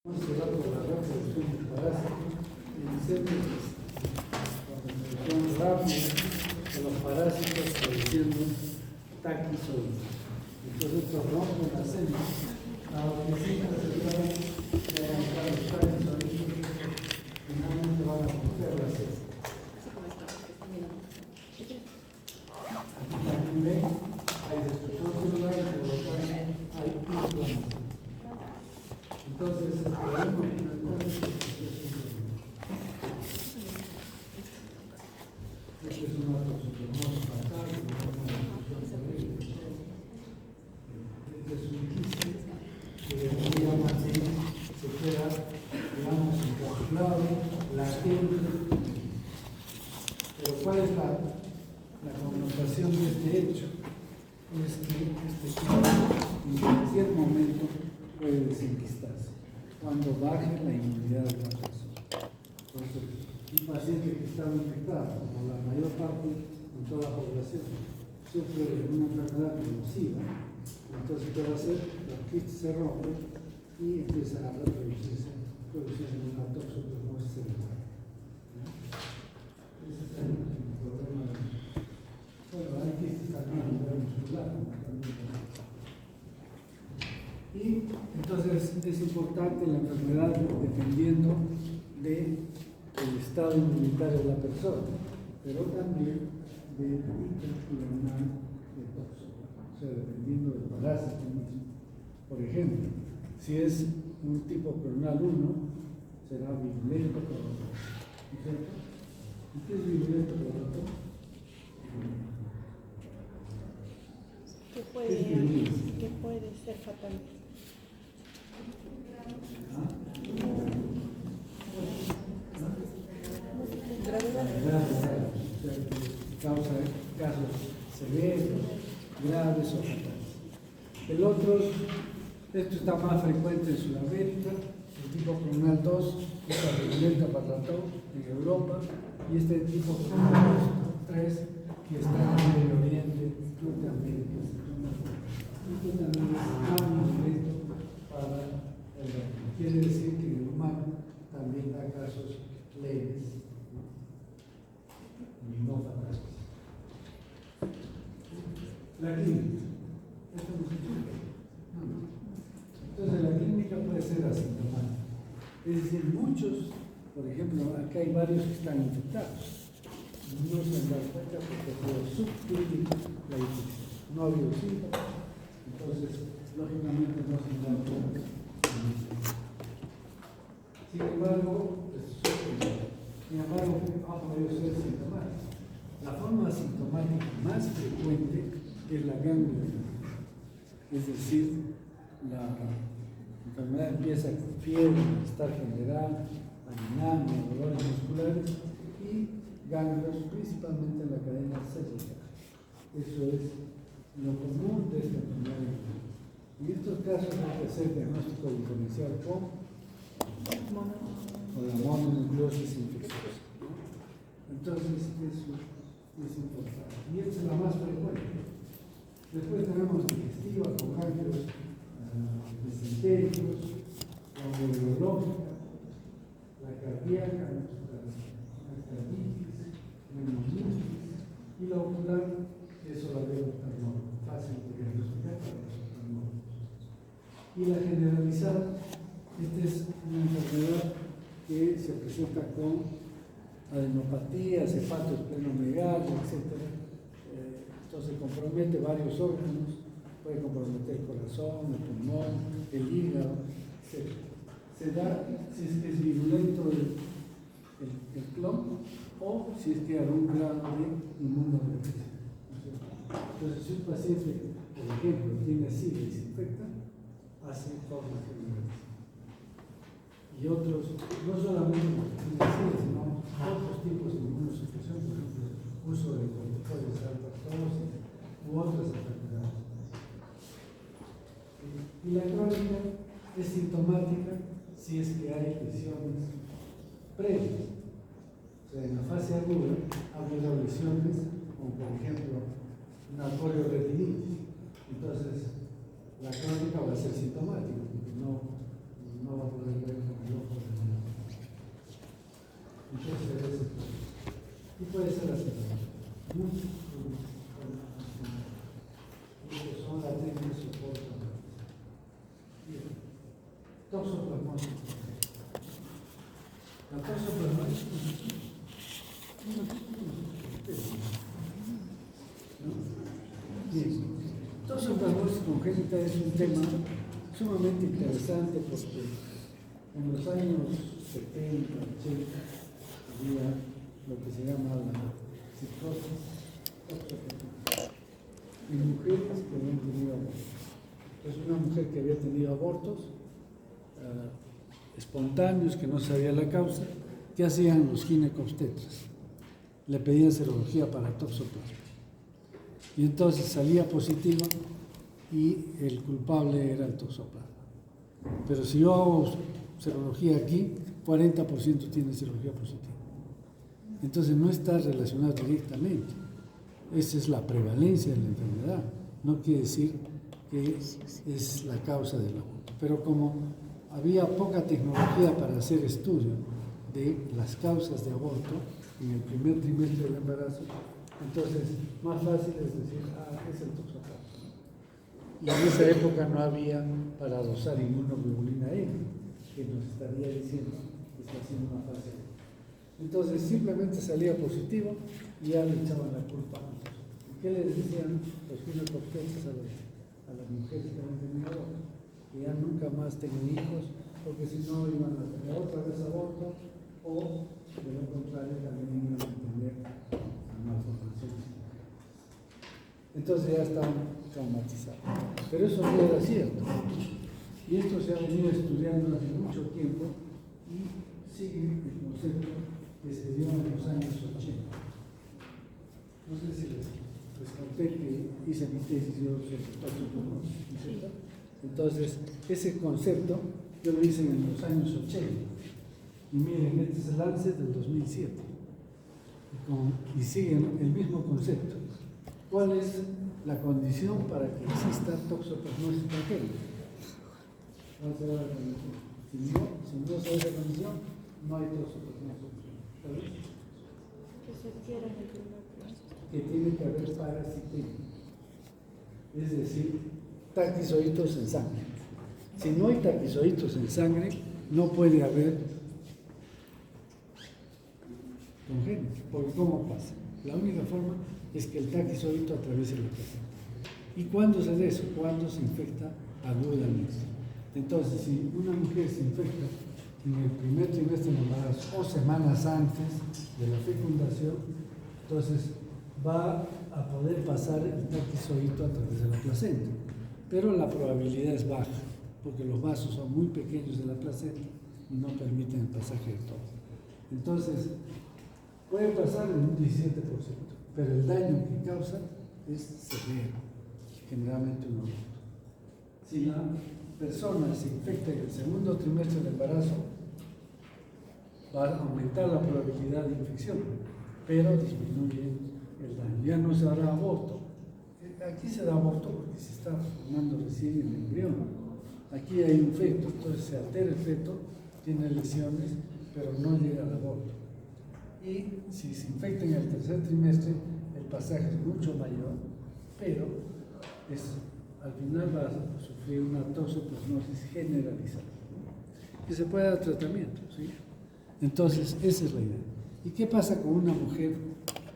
Se da por la reproducción del parásito y insectos con reproducción rápida de los parásitos produciendo taquizoides. Entonces estos rompen la célula, la orquecita central de arrancar los taquizoides finalmente van a romper la célula. Aquí también ven, hay destrucción celular y por lo tanto hay inflamación. Entonces, este es un artoxoplasmosis fatal, este es un quiste que se queda, digamos, encapsulado, latente. Pero ¿cuál es la connotación de este hecho? Es que este quiste en cualquier momento puede desenquistarse cuando baje la inmunidad de la persona. Entonces, un paciente que está infectado, como la mayor parte de toda la población, sufre de una enfermedad nociva, entonces ¿qué va a hacer? Los quistes se rompen y empiezan a reproducirse una toxoplasmosis celular. Ese es el problema. Bueno, hay quistes también a nivel muscular, y entonces es importante la enfermedad dependiendo del estado inmunitario de la persona, pero también del intracelular de tóxico, o sea, dependiendo del parásito mismo. Por ejemplo, si es un tipo clonal 1, será virulento por otro. ¿Cierto? ¿Y qué es virulento por otro? ¿Qué puede ser fatal? Causa casos severos, graves o fatales. El otro, esto está más frecuente en Sudamérica, el tipo clonal 2, que es la virulenta patatón en Europa, y este tipo clonal 3, que está en el Medio Oriente, Norteamérica. Esto también es más directo para el humano. Quiere decir que el humano también da casos leves y no fatales. La clínica. Esto no se explica. Entonces la clínica puede ser asintomática. Es decir, muchos, por ejemplo, acá hay varios que están infectados. No se han dado cuenta porque fue subclínica la infección. No ha habido síntomas. Entonces, lógicamente no se dan cuenta. Sin embargo, ha podido ser sintomático. La forma asintomática más frecuente es la gangliositis. Es decir, la enfermedad empieza con fiebre, malestar general, anemia, dolores musculares y ganglios, principalmente en la cadena cervical. Eso es lo común de esta enfermedad. En estos casos hay que hacer diagnóstico diferencial con la mononucleosis infecciosa. Entonces, eso es importante. Y esta es la más frecuente. Después tenemos digestiva con ganglios mesentéricos, la neurológica, la cardíaca, la carditis, la neumonitis y la ocular, que eso la veo fácil de diagnosticar para los oftalmólogos. Y la generalizada, esta es una enfermedad que se presenta con adenopatías, hepatoesplenomegalia, etc. Entonces compromete varios órganos, puede comprometer el corazón, el pulmón, el hígado, etc. Se da si es que es virulento el clon o si es que hay algún grado de inmunodepresión. Entonces, si un paciente, por ejemplo, tiene SIDA y se infecta, hace formas generales. Y otros, no solamente los que tienen SIDA, sino otros tipos de inmunosupresión, por ejemplo, uso de corticoides de alta dosis u otras enfermedades. Y la crónica es sintomática si es que hay lesiones previas. O sea, en la fase aguda ha habido lesiones, como por ejemplo una polioretinitis. Entonces, la crónica va a ser sintomática, porque no va a poder ver toxoplasmosis. La toxoplasmosis bien. Toxoplasmosis congénita es un tema sumamente interesante porque en los años 70, 80 había lo que se llama la psicosis toxoplasmática en mujeres que habían tenido abortos. Entonces, una mujer que había tenido abortos espontáneos, que no sabía la causa, ¿qué hacían los ginecobstetras? Le pedían serología para toxoplasma. Y entonces salía positivo y el culpable era el toxoplasma. Pero si yo hago serología aquí, 40% tiene serología positiva. Entonces no está relacionado directamente. Esa es la prevalencia de la enfermedad. No quiere decir que es la causa del aborto. Pero como había poca tecnología para hacer estudio de las causas de aborto en el primer trimestre del embarazo, entonces más fácil es decir, es el toxoplasma. Y en esa época no había para dosar inmunoglobulina E, que nos estaría diciendo que está haciendo una fase. Entonces simplemente salía positivo y ya le echaban la culpa a nosotros. ¿Qué les decían los ginecobstetras a las mujeres que habían tenido aborto? Que ya nunca más tengan hijos, porque si no iban a tener otra vez aborto, o de lo contrario también iban a tener malformaciones. Entonces ya estaban traumatizados. Pero eso no era cierto. Y esto se ha venido estudiando hace mucho tiempo y sigue el concepto que se dio en los años 80. No sé si les conté que hice mi tesis yo sobre toxoplasmosis, ¿no? Entonces, ese concepto yo lo hice en los años 80. Y miren, este es el Lancet del 2007. Y siguen el mismo concepto. ¿Cuál es la condición para que exista toxoplasmosis congénita? ¿Cuál será la condición? Si no se da esa condición, no hay toxoplasmosis congénita. Que se quiera en el primer plazo. Que tiene que haber parasitemia, es decir, taquizoitos en sangre. Si no hay taquizoitos en sangre, no puede haber congénito. Porque ¿cómo pasa? La única forma es que el taquizoito atraviese la placenta. ¿Y cuándo se da eso? Cuando se infecta agudamente. Entonces, si una mujer se infecta en el primer trimestre del embarazo o semanas antes de la fecundación, entonces va a poder pasar el taquizoito a través de la placenta. Pero la probabilidad es baja, porque los vasos son muy pequeños de la placenta y no permiten el pasaje de todo. Entonces, puede pasar en un 17%, pero el daño que causa es severo, generalmente un aborto. Si la persona se infecta en el segundo trimestre del embarazo, va a aumentar la probabilidad de infección, pero disminuye el daño. Ya no se hará aborto. Aquí se da aborto porque se está formando recién el embrión. Aquí hay un feto, entonces se altera el feto, tiene lesiones, pero no llega al aborto. Y si se infecta en el tercer trimestre, el pasaje es mucho mayor, pero al final va a sufrir una toxoplasmosis generalizada, ¿no? Que se puede dar tratamiento, ¿sí? Entonces, esa es la idea. ¿Y qué pasa con una mujer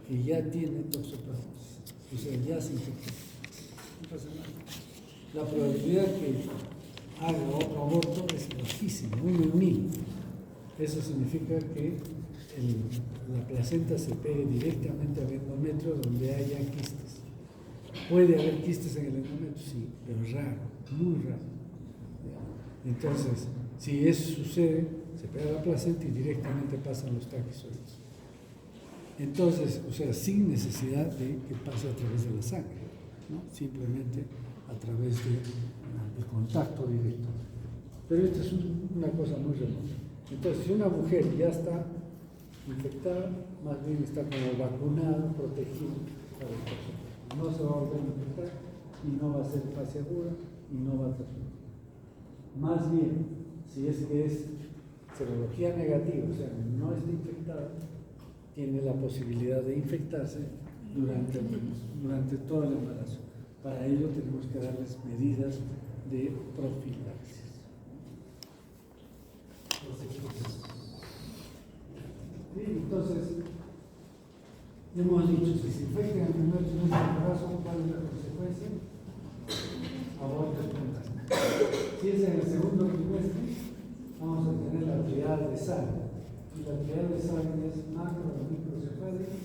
que ya tiene toxoplasmosis? O sea, ya se infectó. No pasa nada. La probabilidad que haga otro aborto es bajísima, 1 en 1000. Eso significa que la placenta se pegue directamente al endometrio donde haya quistes. Puede haber quistes en el endometrio, sí, pero raro, muy raro. Entonces, si eso sucede, se pega la placenta y directamente pasan los taquizoides. Entonces, o sea, sin necesidad de que pase a través de la sangre, ¿no? Simplemente a través del contacto directo. Pero esto es una cosa muy remota. Entonces, si una mujer ya está infectada, más bien está como vacunada, protegida para el toxoplasma. No se va a volver a infectar y no va a ser fase aguda y no va a transmitir. Más bien, si es que es serología negativa, o sea, no está infectada, tiene la posibilidad de infectarse durante todo el embarazo. Para ello tenemos que darles medidas de profilaxis. entonces, hemos dicho, si se infecta en el primer trimestre del embarazo, ¿cuál es la consecuencia? Aborto espontáneo. Si es en el segundo trimestre, vamos a tener la triada de sangre. Y la triada de sangre es macro o microcefálica,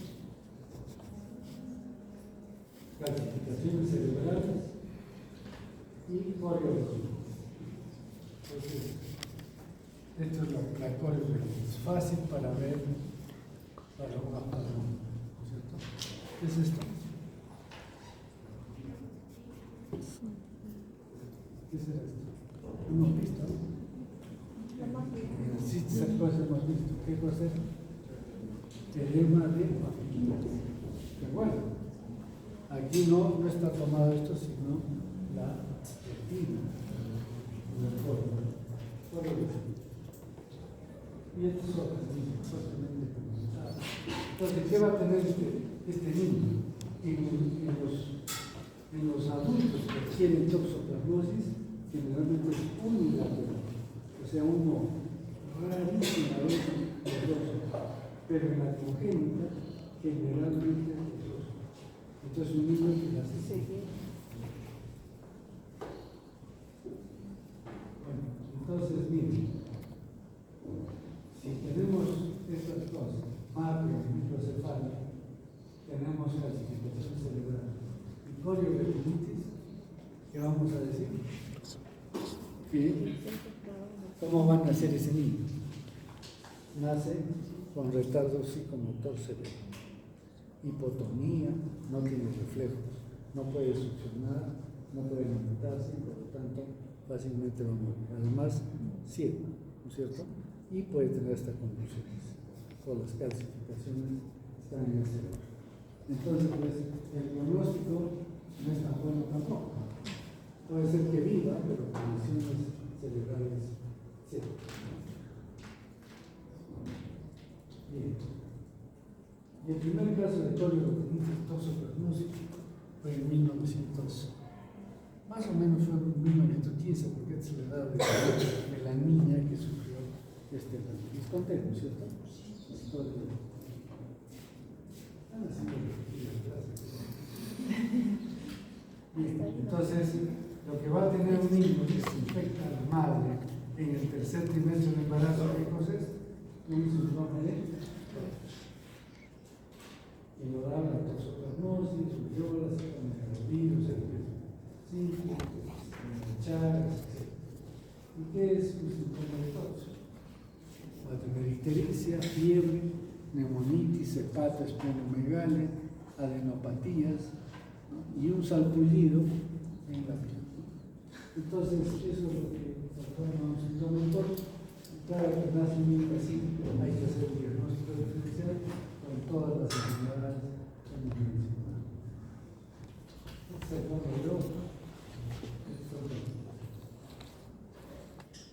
calcificaciones cerebrales y coreología. Entonces, esto es la coreología. Es fácil para ver para una paloma, ¿cierto? ¿Qué es esto? ¿Qué será esto? Hemos visto, ¿no? Sí, esas cosas hemos visto. ¿Qué cosa es? Teorema de bueno, aquí no está tomado esto, sino la retina, la forma. Y estas son las mismas, totalmente comunicadas. Entonces, ¿qué va a tener este niño? En los adultos que tienen toxoplasmosis, generalmente es unilateral. O sea, uno rarísimamente doloroso, pero en la congénita generalmente es doloroso. Entonces un niño que nace así. Bueno, entonces miren, si tenemos estas cosas, macro y microcefálica, tenemos calcificación cerebral y corioretinitis, ¿qué vamos a decir? ¿Cómo van a nacer ese niño? Nace con retardo psicomotor severo, hipotonía, no tiene reflejos, no puede succionar, no puede alimentarse, por lo tanto fácilmente va a morir. Además, ciego, ¿no es cierto? Y puede tener hasta convulsiones, por las calcificaciones están en el cerebro. Entonces, pues, el pronóstico no es tan bueno tampoco. Puede ser que viva, pero con lesiones cerebrales ciertas. Bien. Y el primer caso de coreología toxoplasmosis fue en 1900, más o menos fue en 1915, porque es la edad de la niña que sufrió este ataque. Les conté, ¿no es cierto? Bien, entonces, lo que va a tener un niño que se infecta a la madre en el tercer trimestre del embarazo, ¿qué cosa es? Un síndrome de y lo da la toxoplasmosis, rubiola, virus, chagas, etc. ¿Y qué es un síntoma de tox? Va a tener ictericia, fiebre, neumonitis, hepato, esplenomegalia, adenopatías, ¿no? Y un salpullido en la piel. Entonces, eso es lo que transforma un síndrome de tox. Cada vez que nace un niño así, hay que hacer un diagnóstico diferencial con todas las enfermedades que hemos mencionado.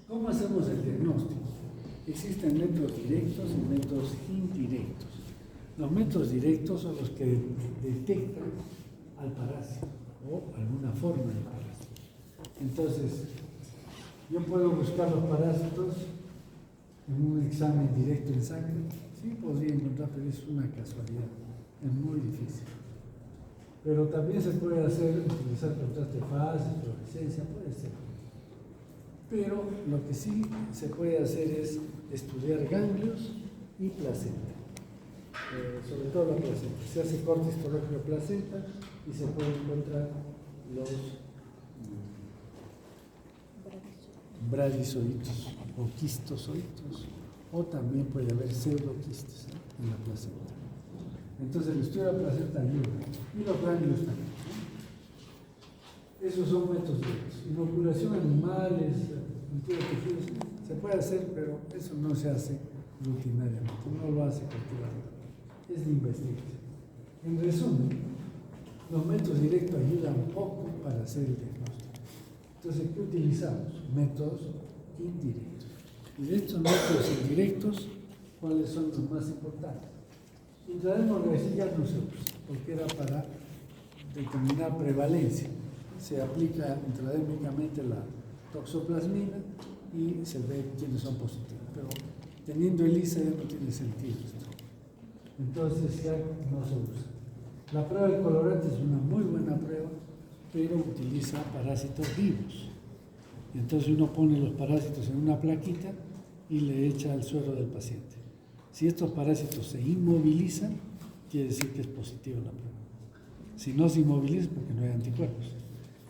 ¿Cómo hacemos el diagnóstico? Existen métodos directos y métodos indirectos. Los métodos directos son los que detectan al parásito o alguna forma de parásito. Entonces, yo puedo buscar los parásitos en un examen directo en sangre. Sí, podría encontrar, pero es una casualidad. Es muy difícil. Pero también se puede hacer, utilizar contraste de fases, fluorescencia, puede ser. Pero lo que sí se puede hacer es estudiar ganglios y placenta. Sobre todo la placenta. Se hace corte histológico de placenta y se pueden encontrar los bradizoitos o quistozoitos, o también puede haber pseudoquistes en la placenta. Entonces el estudio de la placenta ayuda, y los ganglios también. Esos son métodos directos. Inoculación a animales, tejidos, se puede hacer, pero eso no se hace rutinariamente, no lo hace cualquiera. Es la investigación. En resumen, los métodos directos ayudan poco para hacer el diagnóstico. Entonces, ¿qué utilizamos? Métodos indirectos. Y de estos métodos indirectos, ¿cuáles son los más importantes? Intradérmicamente ya no se usa, porque era para determinar prevalencia. Se aplica intradérmicamente la toxoplasmina y se ve quiénes son positivos. Pero teniendo ELISA ya no tiene sentido esto. entonces ya no se usa. La prueba del colorante es una muy buena prueba, pero utiliza parásitos vivos. Entonces uno pone los parásitos en una plaquita y le echa al suero del paciente. Si estos parásitos se inmovilizan, quiere decir que es positiva la prueba. Si no se inmoviliza, porque no hay anticuerpos.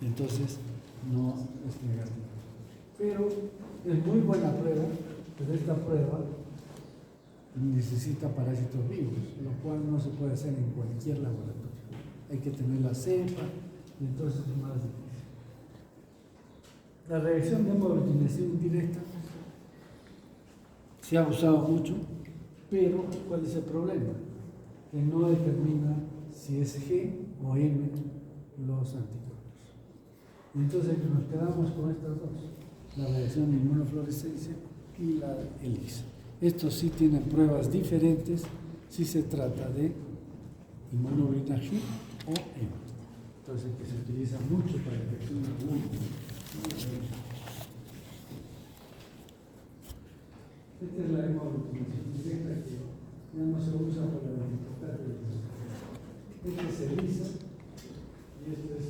Entonces no es negativa. Pero es muy buena prueba, pero esta prueba necesita parásitos vivos, lo cual no se puede hacer en cualquier laboratorio. Hay que tener la cepa y entonces es más difícil. La reacción de hemoglutination indirecta se ha usado mucho, pero ¿cuál es el problema? Que no determina si es G o M los anticuerpos. Entonces nos quedamos con estas dos, la reacción de inmunofluorescencia y la ELISA. Estos sí tienen pruebas diferentes si se trata de inmunoglobulina G o M. Entonces, que se utiliza mucho para detección de esta es la hemoglutinación directa que ya no se usa para la dificultad de los. Esta es ELISA y esto es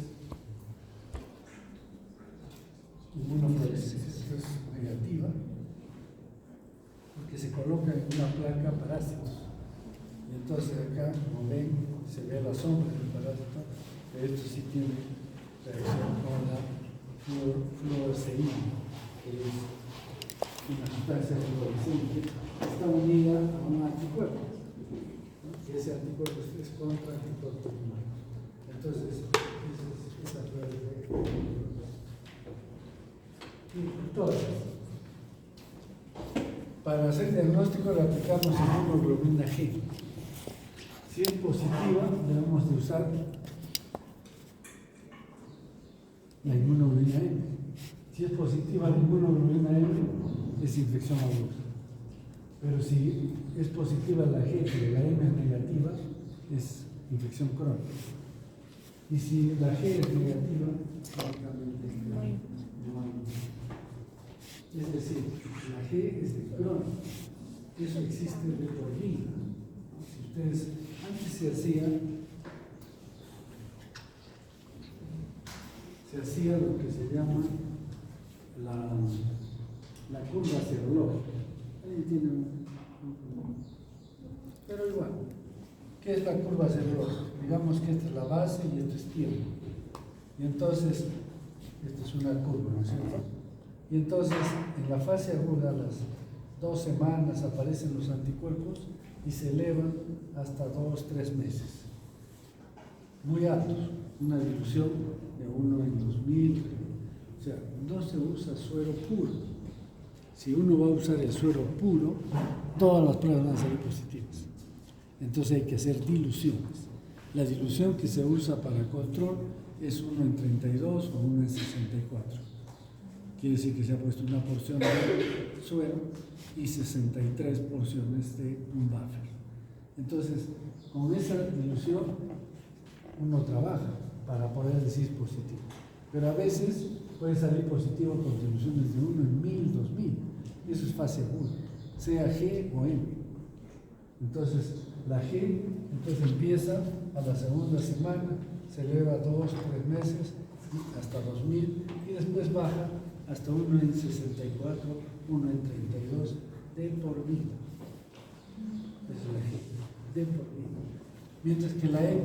inmunofluorescencia. Esto es negativa, porque se coloca en una placa parásitos. Y entonces acá, como ven, se ve la sombra del parásito, pero esto sí tiene reacción con la fluoresceína, que es una sustancia fluorescente, está unida a un anticuerpo, ¿no? Y ese anticuerpo es contra anticuerpos humanos. Entonces, esa prueba de todas. Para hacer diagnóstico le aplicamos inmunoglobulina G. Si es positiva, debemos de usar la inmunoglobulina M. Si es positiva la inmunoglobulina M, es infección aguda. Pero si es positiva la G, pero la M es negativa, es infección crónica. Y si la G es negativa, lógicamente no hay. Es decir, la G es de Crohn. Eso existe de por vida. Si ustedes, antes se hacía lo que se llama la curva serológica. Ahí tienen pero igual, ¿qué es la curva serológica? Digamos que esta es la base y esto es tiempo. Y entonces, esta es una curva, ¿no es cierto? Y entonces, en la fase aguda, a las 2 semanas aparecen los anticuerpos y se elevan hasta 2-3 meses. Muy altos, una dilución de 1 en 2000. O sea, no se usa suero puro. Si uno va a usar el suero puro, todas las pruebas van a salir positivas. Entonces hay que hacer diluciones. La dilución que se usa para control es 1 en 32 o 1 en 64. Quiere decir que se ha puesto una porción de suero y 63 porciones de un buffer. Entonces, con esa dilución uno trabaja para poder decir positivo. Pero a veces puede salir positivo con diluciones de 1 en 1000, 2000. Eso es fase aguda, sea G o M. Entonces, la G empieza a la segunda semana, se eleva 2-3 meses hasta 2000 y después baja hasta 1 en 64, 1 en 32 de por vida. Esa es la G, de por vida. Mientras que la M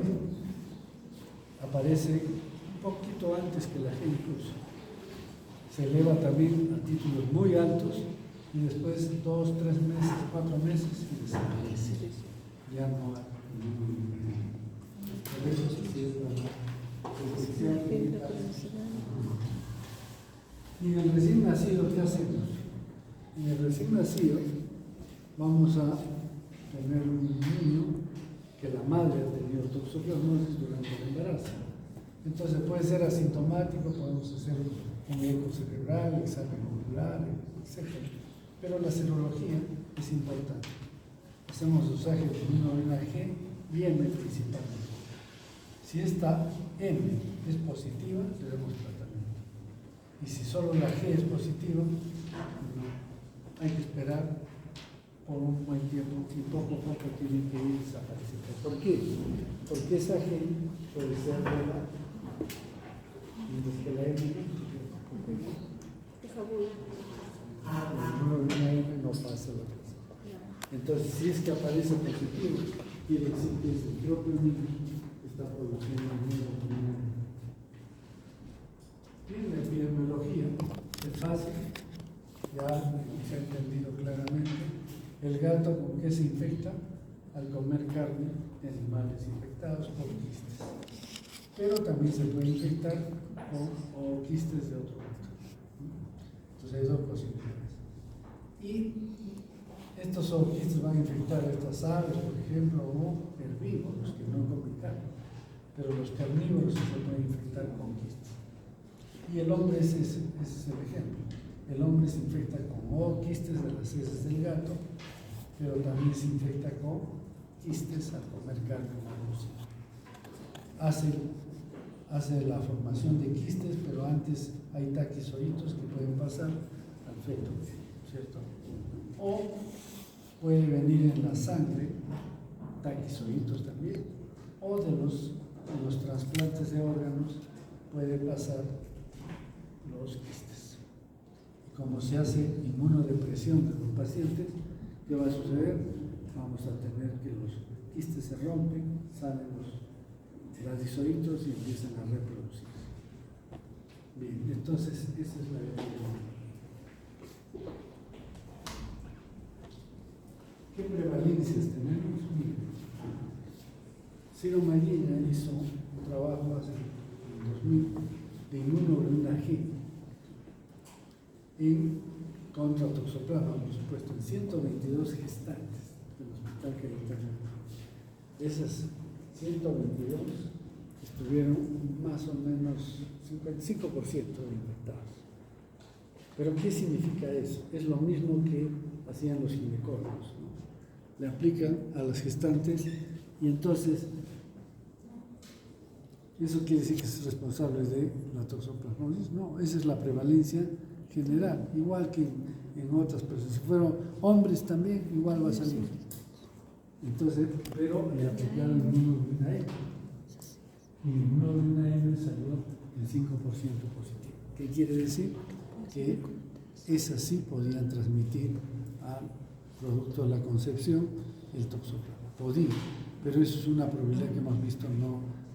aparece un poquito antes que la G incluso. Se eleva también a títulos muy altos y después 2, 3 meses, 4 meses y desaparece. Ya no hay ningún. Por eso se cierra la detección. Y en el recién nacido, ¿qué hacemos? En el recién nacido vamos a tener un niño que la madre ha tenido toxoplasmosis durante el embarazo. Entonces puede ser asintomático, podemos hacer un eco cerebral, examen ocular, etc. Pero la serología es importante. Hacemos usaje de inmunoglobulina G y M principalmente. Si esta M es positiva, le damos tratamiento. Y si solo la G es positiva, no. Hay que esperar por un buen tiempo y poco a poco tiene que ir desapareciendo. ¿Por qué? Porque esa G puede ser de la, mientras que la M no pasa lo que pasa. Entonces, si es que aparece positivo, quiere decir que es el propio niño que está produciendo una. Bien, la epidemiología es fácil, ya se ha entendido claramente. El gato con qué se infecta al comer carne de animales infectados por quistes. Pero también se puede infectar con quistes de otro gato. Entonces hay dos posibilidades. Y estos zooquistes van a infectar a estas aves, por ejemplo, o herbívoros que no comen carne. Pero los carnívoros sí se pueden infectar con quistes. Y el hombre ese es el ejemplo. El hombre se infecta con quistes de las heces del gato, pero también se infecta con quistes al comer carne reducida. Hace la formación de quistes, pero antes hay taquizoitos que pueden pasar al feto, ¿cierto? O puede venir en la sangre, taquizoitos también, o de los trasplantes de órganos puede pasar los quistes. Como se hace inmunodepresión de los pacientes, ¿qué va a suceder? Vamos a tener que los quistes se rompen, salen los radizoitos y empiezan a reproducirse. Bien, entonces esa es la epidemiología. ¿Qué prevalencias tenemos? Miren, Ciro Mallina hizo un trabajo hace 2000 de inmunoglobulina G contra toxoplasma, por supuesto, en 122 gestantes del hospital que hay internado. Esas 122 estuvieron más o menos 55% infectados. ¿Pero qué significa eso? Es lo mismo que hacían los ginecólogos, ¿no? Le aplican a las gestantes y entonces eso quiere decir que es responsable de la toxoplasmosis. No, esa es la prevalencia general, igual que en otras personas. Si fueron hombres también, igual va a salir. Entonces, pero le aplicaron inmunoglobulina M. Y inmunoglobulina M salió el 5% positivo. ¿Qué quiere decir? Que esas sí podían transmitir al producto de la concepción el toxoplasma. Podía, pero eso es una probabilidad que hemos visto,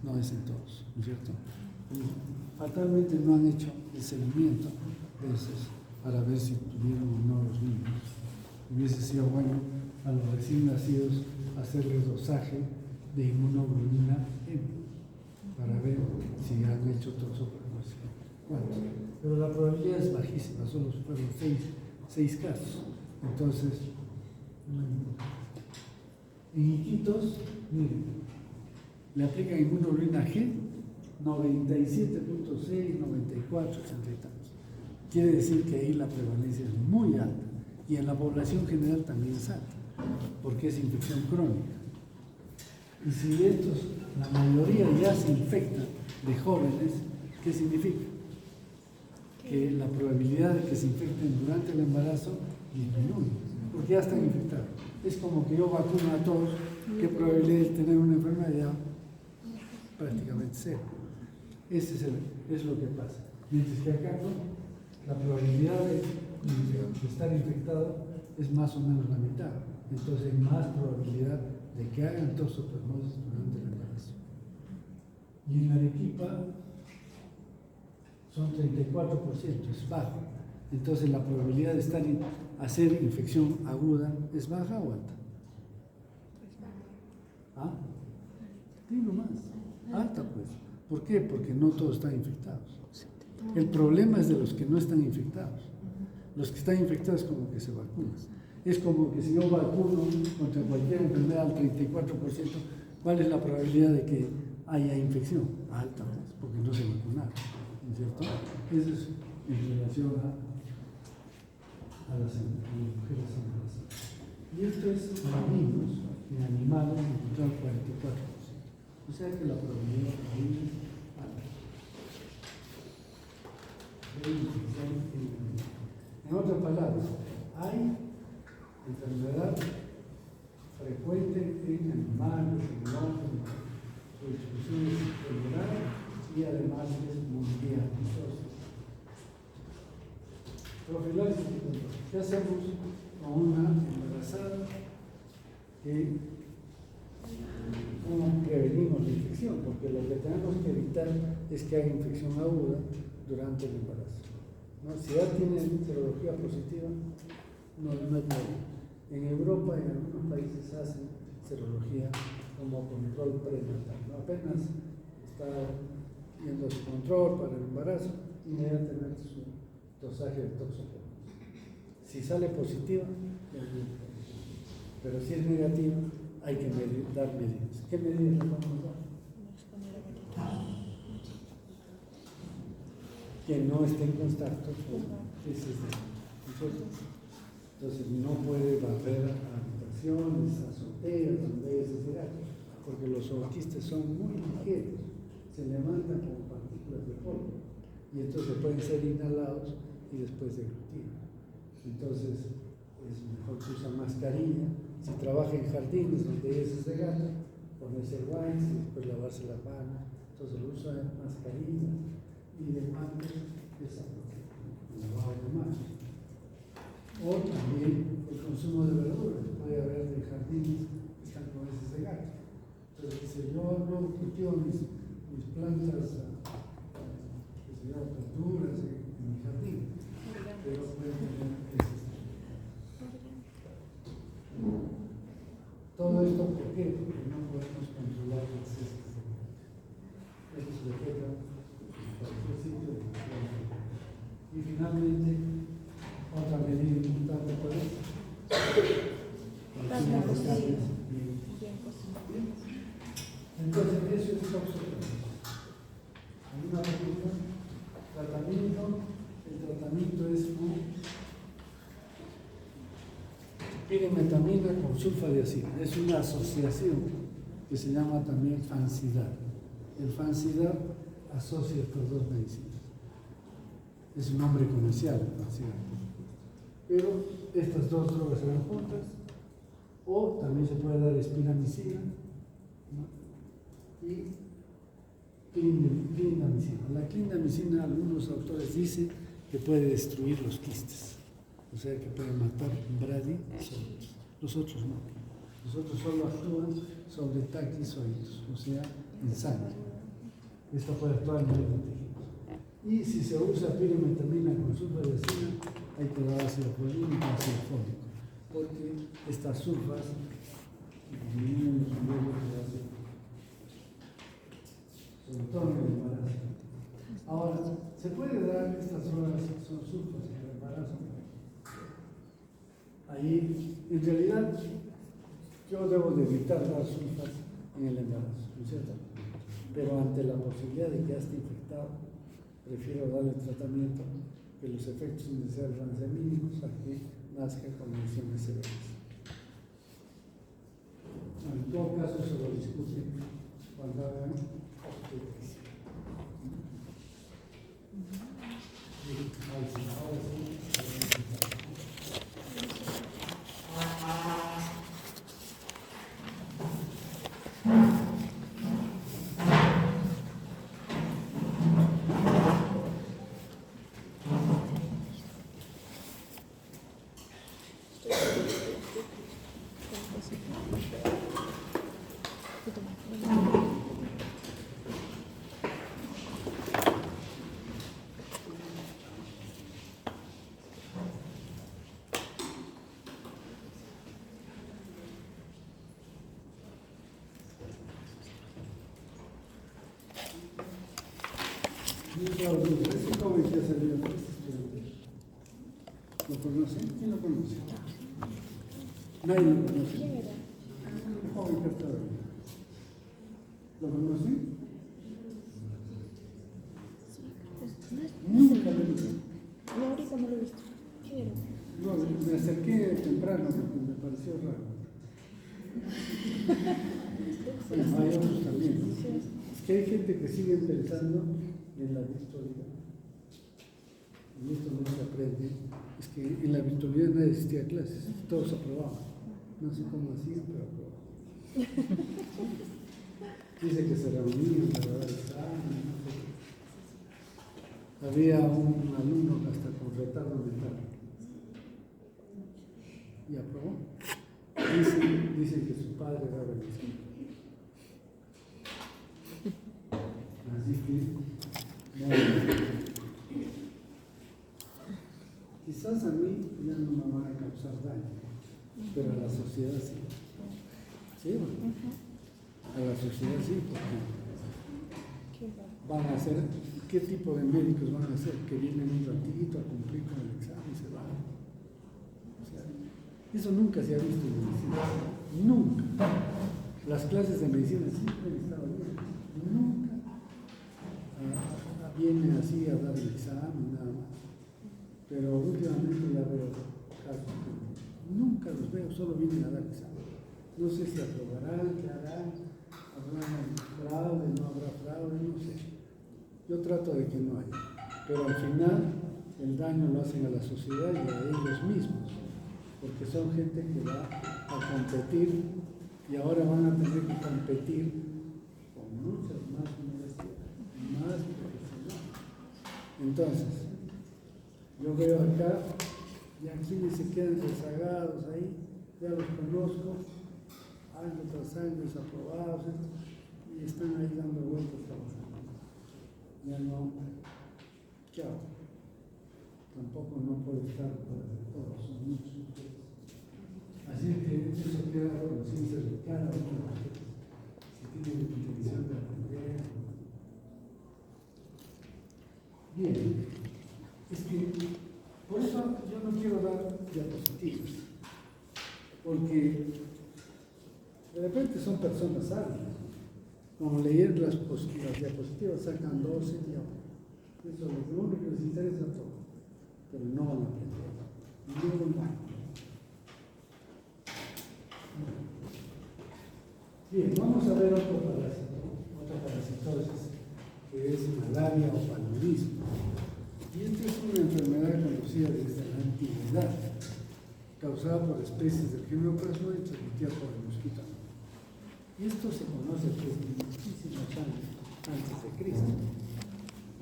no es en todos, ¿no es cierto? Y fatalmente no han hecho el seguimiento de esos para ver si tuvieron o no los niños. Hubiese sido bueno a los recién nacidos hacerles dosaje de inmunoglobulina M para ver si han hecho toxoplasmosis. ¿Cuántos? Pero la probabilidad es bajísima, solo fueron 6 casos. Entonces, en Iquitos, miren, le aplican inmunoglobulina G, 97.6, 94, 80 y tantos. Quiere decir que ahí la prevalencia es muy alta y en la población general también es alta, porque es infección crónica. Y si estos, la mayoría ya se infectan de jóvenes, ¿qué significa? Que la probabilidad de que se infecten durante el embarazo disminuye, porque ya están infectados. Es como que yo vacuno a todos, ¿qué probabilidad de tener una enfermedad? Prácticamente cero. Ese es lo que pasa. Mientras que acá la probabilidad de estar infectado es más o menos la mitad. Entonces hay más probabilidad de que hagan toxoplasmosis durante el embarazo. Y en Arequipa son 34%, es bajo. Entonces la probabilidad de hacer infección aguda es baja o alta. ¿Ah? Digo más. Alta pues. ¿Por qué? Porque no todos están infectados. El problema es de los que no están infectados. Los que están infectados como que se vacunan. Es como que si yo vacuno contra cualquier enfermedad al 34%, ¿cuál es la probabilidad de que haya infección? Alta, pues, porque no se vacunaron, ¿no es cierto? Eso es en relación a las mujeres embarazadas. Y esto es en niños, en animales, encontrar 44%. O sea que la probabilidad también es alta. En otras palabras, hay enfermedad frecuente en animales, en hombres, su distribución es general y además es mundial. Entonces, profilaxis y control. ¿Qué hacemos con una embarazada cómo prevenimos la infección? Porque lo que tenemos que evitar es que haya infección aguda durante el embarazo, ¿no? Si ya tienen serología positiva, no es problema. En Europa y en algunos países hacen serología como control prenatal, ¿no? Apenas está yendo a su control para el embarazo, inmediatamente su dosaje de toxoplasma. Si sale positiva, pero si es negativa, hay que dar medidas. ¿Qué medidas le vamos a dar? Que no esté en contacto con heces de nosotros. Entonces no puede barrer a habitaciones, a azoteas, donde hay heces de gato, porque los zooquistes son muy ligeros, se levantan como partículas de polvo y entonces pueden ser inhalados y después deglutidos. Entonces es mejor que usa mascarilla. Si trabaja en jardines donde hay heces de gato, ponerse guantes y después lavarse las manos. Entonces el uso de mascarilla y de guantes es el lavado de manos. O también el consumo de verduras. Puede haber de jardines que están con heces de gato. Entonces dice, yo no cultivo mis plantas, verduras en mi jardín, pero pueden tener heces. Todo esto, ¿por qué? Porque no podemos controlar las heces de gato. Esto se detecta en cualquier sitio de la planta. Y finalmente, otra medida importante por eso. Entonces, eso es toxoplasma. ¿Alguna pregunta? Tratamiento. El tratamiento es pirimetamina con sulfadiazina. Es una asociación que se llama también Fansidar. El Fansidar asocia estas dos medicinas. Es un nombre comercial, el Fansidar. Pero estas dos drogas se dan juntas, o también se puede dar espiramicina, ¿no? Y clindamicina. La clindamicina, algunos autores dicen que puede destruir los quistes. O sea que pueden matar bradizoides. Los otros no. Los otros solo actúan sobre taquizoides, o sea, en sangre. Esto puede actuar en los tejidos. Y si se usa pirimetamina con sulfadiazina, hay que dar ácido folínico y ácido fólico, porque estas sulfas disminuyen los niveles de ácido, sobre todo en el embarazo. Ahora, ¿se puede dar estas drogas, son sulfas en el embarazo? Ahí, en realidad, yo debo de evitar dar sulfas en el embarazo, ¿no es cierto? Pero ante la posibilidad de que ya esté infectado, prefiero darle tratamiento que los efectos indeseables van a ser mínimos a que nazca con lesiones severas. En todo caso, se lo discuten cuando hagan obstetricia. Ahora sí. Este joven que ha salido por este estudiante, ¿lo conocen? ¿Quién lo conoce? Nadie lo conoce. ¿Quién era? El joven que ha estado ahí. ¿Lo conocen? Nunca lo he visto. No, ahorita no lo he visto. ¿Quién era? No, me acerqué temprano porque me pareció raro. Bueno, hay otros también. Es que hay gente que sigue pensando en la virtualidad. y esto no se aprende, es que en la virtualidad no existía clases, todos aprobaban. No sé cómo hacían, pero aprobaban. Dice que se reunían para dar examen, no sé. Había un alumno que hasta con retardo mental y aprobó. Dicen que su padre era religioso. Así que, bueno, quizás a mí ya no me van a causar daño, pero a la sociedad sí. ¿Sí? A la sociedad sí, porque van a ser, ¿qué tipo de médicos van a ser? Que vienen un ratito a cumplir con el examen y se van. O sea, eso nunca se ha visto en medicina. Nunca. Las clases de medicina siempre han estado bien. Nunca vienen así a dar el examen, nada más. Pero últimamente ya veo casos que nunca los veo, solo vienen a dar examen. No sé si aprobarán, qué harán, habrá fraude, no habrá fraude, no sé. Yo trato de que no haya, pero al final el daño lo hacen a la sociedad y a ellos mismos, porque son gente que va a competir y ahora van a tener que competir con muchas más universidades, más profesionales. Entonces, yo veo acá, y a quienes se quedan rezagados ahí, ya los conozco, año tras año desaprobados, y están ahí dando vueltas trabajando. Ya no, ¿qué hago? Tampoco no puedo estar para todos, son muchos. Así que eso queda con conciencia de cada uno de ustedes. Si tienen intención de aprender. Bien, es que por eso yo no quiero dar diapositivas, porque de repente son personas sabias. Como leer las diapositivas sacan 12 y eso es lo único que les interesa a todos, pero no van a aprender. No van. Bien, vamos a ver otro parásito, otra parasitosis, que es malaria o paludismo. Y esta es una enfermedad conocida desde la antigüedad, causada por especies del género Plasmodium y transmitida por el mosquito. Y esto se conoce desde muchísimos años antes de Cristo.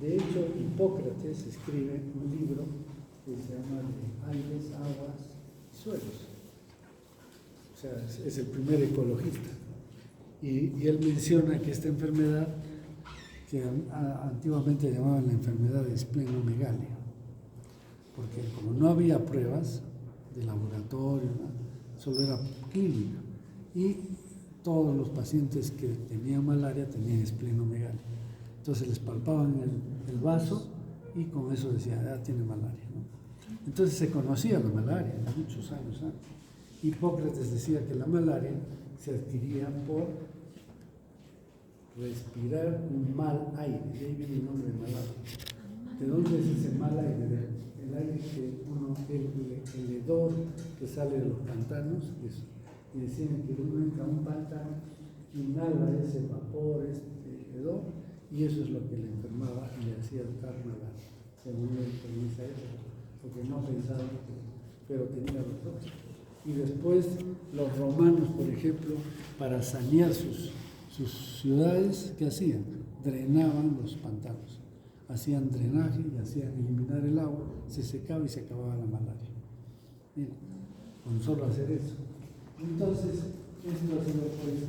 De hecho, Hipócrates escribe un libro que se llama de Aires, Aguas y Suelos. O sea, es el primer ecologista. Y él menciona que esta enfermedad, que antiguamente llamaban la enfermedad de esplenomegalia, porque como no había pruebas de laboratorio, ¿no? Solo era clínica. Y todos los pacientes que tenían malaria tenían esplenomegalia. Entonces les palpaban el vaso y con eso decían, ah, tiene malaria, ¿no? Entonces se conocía la malaria muchos años antes. Hipócrates decía que la malaria se adquiría por respirar un mal aire, y ahí viene el nombre de malaria. ¿De dónde es ese mal aire? El aire que el hedor que sale de los pantanos, eso. Y decían que uno entra a un pantano, inhala ese vapor, este hedor, y eso es lo que le enfermaba y le hacía dar malaria, según él en esa época, porque no pensaban pero tenía razón. Y después los romanos, por ejemplo, para sanear sus ciudades, ¿qué hacían? Drenaban los pantanos, hacían drenaje y hacían eliminar el agua, se secaba y se acababa la malaria. Bien, con solo hacer eso. Entonces, esto ha sido pues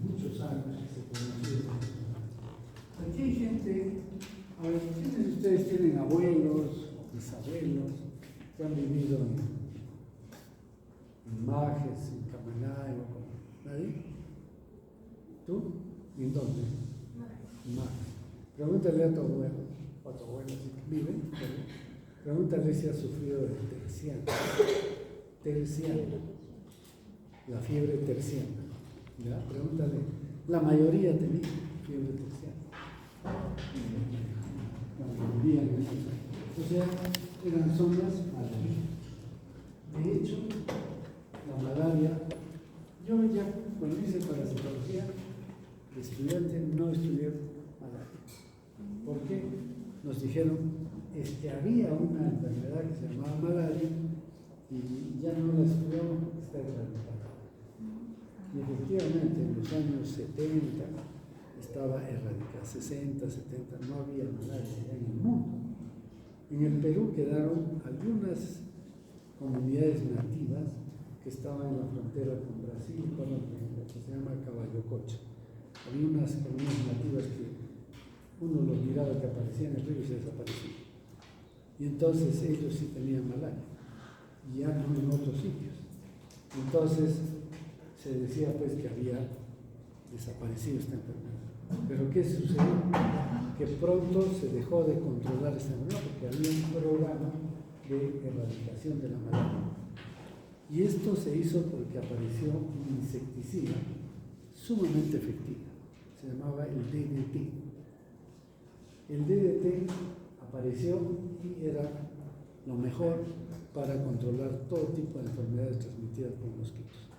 muchos años que se conoció. Aquí hay gente, a ver, ¿quiénes de ustedes tienen abuelos o bisabuelos que han vivido en Majes, en Camanay o con nadie? ¿Tú? ¿Y en dónde? En Majes. Pregúntale a tu abuelo o a tu abuela si viven, pregúntale si ha sufrido de terciana. Terciana. La fiebre terciana, ¿ya? Pregúntale, la mayoría tenía fiebre terciana, cuando vivían en esos años. O sea, eran zonas malaria. De hecho, la malaria, yo ya cuando hice parasitología de estudiante no estudié malaria. ¿Por qué? Nos dijeron, es que había una enfermedad que se llamaba malaria y ya no la estudiamos porque está erradicada. Y efectivamente en los años 70 estaba erradicada, 60, 70, no había malaria ya en el mundo. En el Perú quedaron algunas comunidades nativas que estaban en la frontera con Brasil, con lo que se llama Caballococha. Había unas comunidades nativas que uno los miraba que aparecían en el río y se desaparecían. Y entonces ellos sí tenían malaria, y ya no en otros sitios. Entonces se decía pues que había desaparecido esta enfermedad. Pero ¿qué sucedió? Que pronto se dejó de controlar esta enfermedad porque había un programa de erradicación de la malaria. Y esto se hizo porque apareció un insecticida sumamente efectivo. Se llamaba el DDT. El DDT apareció y era lo mejor para controlar todo tipo de enfermedades transmitidas por mosquitos.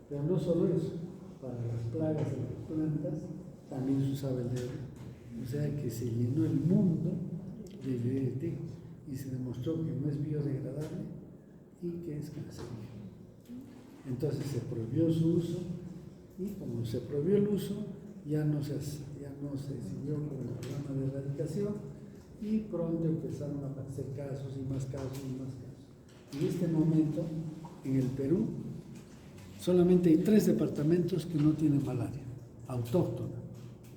Pero no solo eso, para las plagas de las plantas también se usaba el DDT. O sea que se llenó el mundo de DDT y se demostró que no es biodegradable y que es cancerígeno. Entonces se prohibió su uso y como se prohibió el uso, ya no se siguió con el programa de erradicación y pronto empezaron a aparecer casos y más casos y más casos. En este momento, en el Perú, solamente hay 3 departamentos que no tienen malaria, autóctona.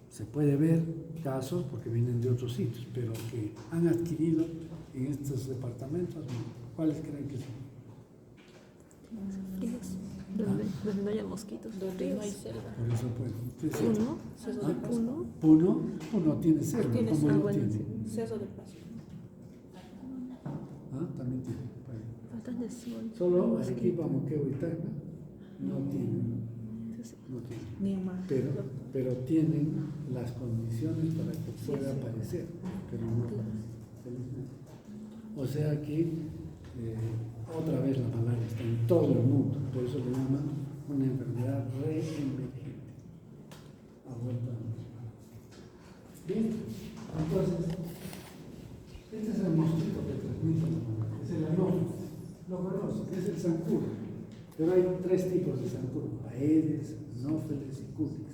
Se puede ver casos porque vienen de otros sitios, pero que han adquirido en estos departamentos, ¿cuáles creen que son? Donde no haya mosquitos, donde no hay selva. Por eso, pues, Puno tiene selva. ¿Cómo no tiene? Cerro del Paso. También tiene. Faltan de sol. Solo Arequipa, Moquegua y Tacna no tienen. Pero tienen las condiciones para que pueda aparecer, pero no felizmente. O sea que otra vez la malaria está en todo el mundo, por eso le llaman una enfermedad reemergente. Ha vuelto a nosotros. Bien, entonces, este es el mosquito que transmite la malaria, es el anófeles. Lo conocen, es el zancudo. Pero hay 3 tipos de zancudo: Aedes, anófeles y cútix.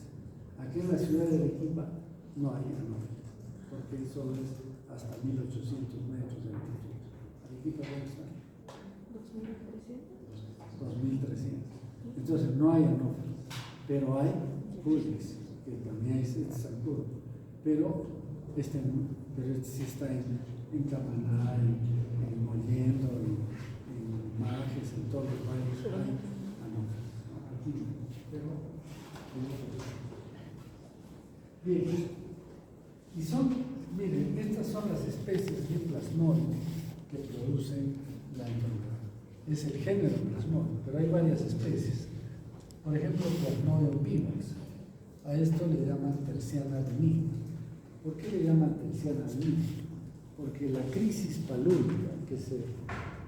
Aquí en la ciudad de Arequipa no hay anófeles, porque solo es hasta 1800 metros de altitud. ¿Arequipa dónde está? 2300. Entonces no hay anófeles, pero hay cútix, que también es zancudo. Pero este sí está en Camaná, en Mollendo, en Majes, en todos los barrios hay anófeles. Aquí no, pero bien. Y miren, estas son las especies de Plasmodium que producen la enfermedad. Es el género Plasmodium, pero hay varias especies. Por ejemplo, Plasmodium vivax. A esto le llaman terciana benigna. ¿Por qué le llaman terciana benigna? Porque la crisis palúdica, que se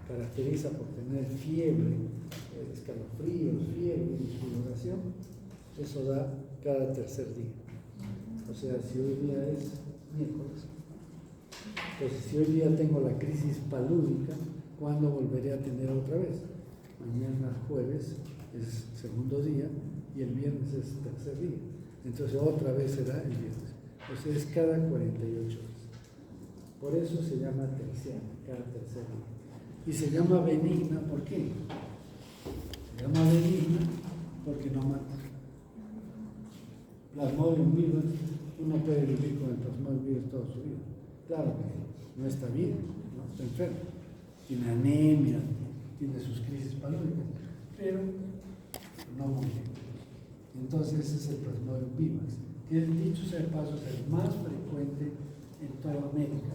caracteriza por tener fiebre, escalofríos, fiebre y sudoración, eso da cada tercer día. O sea, si hoy día es miércoles, entonces si hoy día tengo la crisis palúdica, ¿cuándo volveré a tener otra vez? Mañana jueves es segundo día y el viernes es tercer día. Entonces otra vez será el viernes. O sea, es cada 48 horas. Por eso se llama terciana, cada tercer día. Y se llama benigna, ¿por qué? Se llama benigna porque no mata. Plasmodium vivax, uno puede vivir con el Plasmodium vivax toda su vida. Claro que no está bien, no está enfermo. Tiene anemia, tiene sus crisis palúdicas, pero no muere. Entonces ese es el Plasmodium vivax, que dicho sea de paso es el más frecuente en toda América.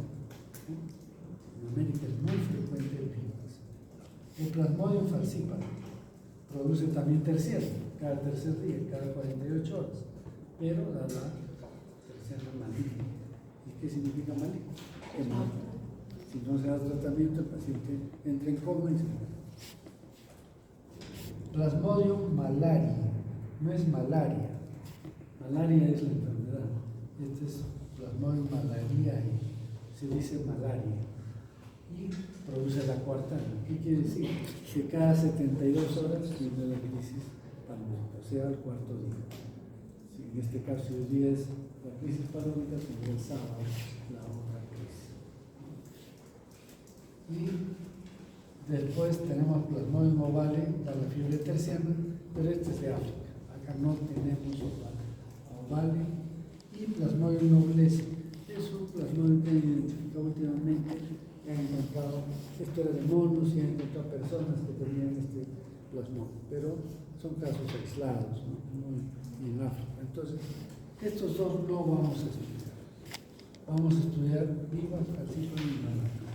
En América es muy frecuente el vivax. El Plasmodium falciparum produce también terciana, cada tercer día, cada 48 horas, pero da la terciana maligna. ¿Y qué significa maligna? Que mata. Si no se da tratamiento, el paciente entra en coma y se muere. Plasmodium malaria, no es malaria. Malaria es la enfermedad. Este es Plasmodium malariae, se dice malaria. y produce la coartada. ¿Qué quiere decir? Que cada 72 horas viene la crisis palórica, o sea, el cuarto día. Si en este caso, si el día es la crisis palórica, tendrá el sábado la otra crisis. Y después tenemos plasmodium ovale para la fiebre terciana, pero este es de África. Acá no tenemos ovale. Y plasmodium noblesse. Es un plasmodium que han identificado últimamente, que han encontrado, esto era de monos y han encontrado personas que tenían este plasmodium, pero son casos aislados, ¿no? Y en África. Entonces, estos dos no vamos a estudiar. Vamos a estudiar vivas, falciparum y malaria.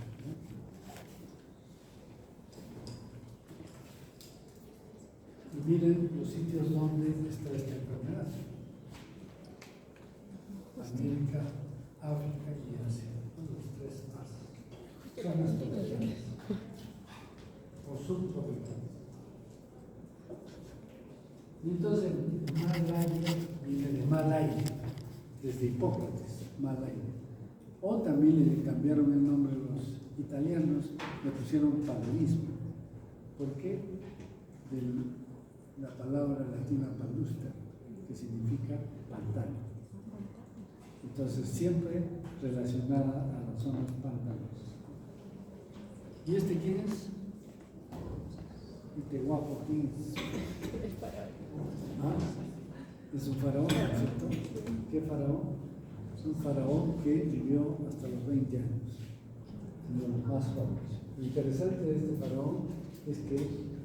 Y miren los sitios donde está esta enfermedad. América, África y Asia. Los tres más. Zonas tropicales. O subtropicales. Y entonces, malaria viene de mal aire, desde Hipócrates, mal aire. O también le cambiaron el nombre los italianos, le pusieron paludismo. ¿Por qué? De la palabra latina palustra, que significa pantano. Entonces, siempre relacionada a las zonas pantanosas. ¿Y este quién es? Este guapo, ¿quién es? ¿Ah? Es un faraón, ¿cierto? ¿Qué faraón? Es un faraón que vivió hasta los 20 años, uno de los más jóvenes. Lo interesante de este faraón es que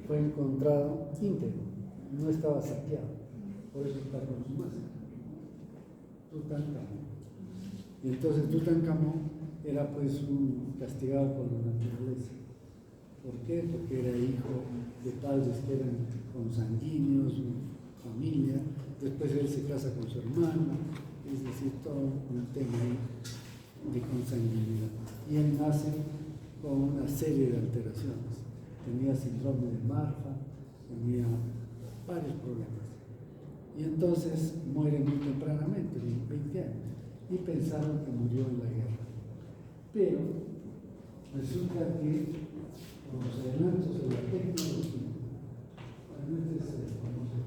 fue encontrado íntegro, no estaba saqueado, por eso está con su máscara. Tutankamón. Y entonces Tutankamón era pues un castigado por la naturaleza. ¿Por qué? Porque era hijo de padres que eran consanguíneos, familia, después él se casa con su hermana, es decir, todo un tema de consanguinidad. Y él nace con una serie de alteraciones. Tenía síndrome de Marfan, tenía varios problemas. Y entonces muere muy tempranamente, 20 años, y pensaron que murió en la guerra. Pero resulta que con los adelantos de la tecnología, realmente se desconoce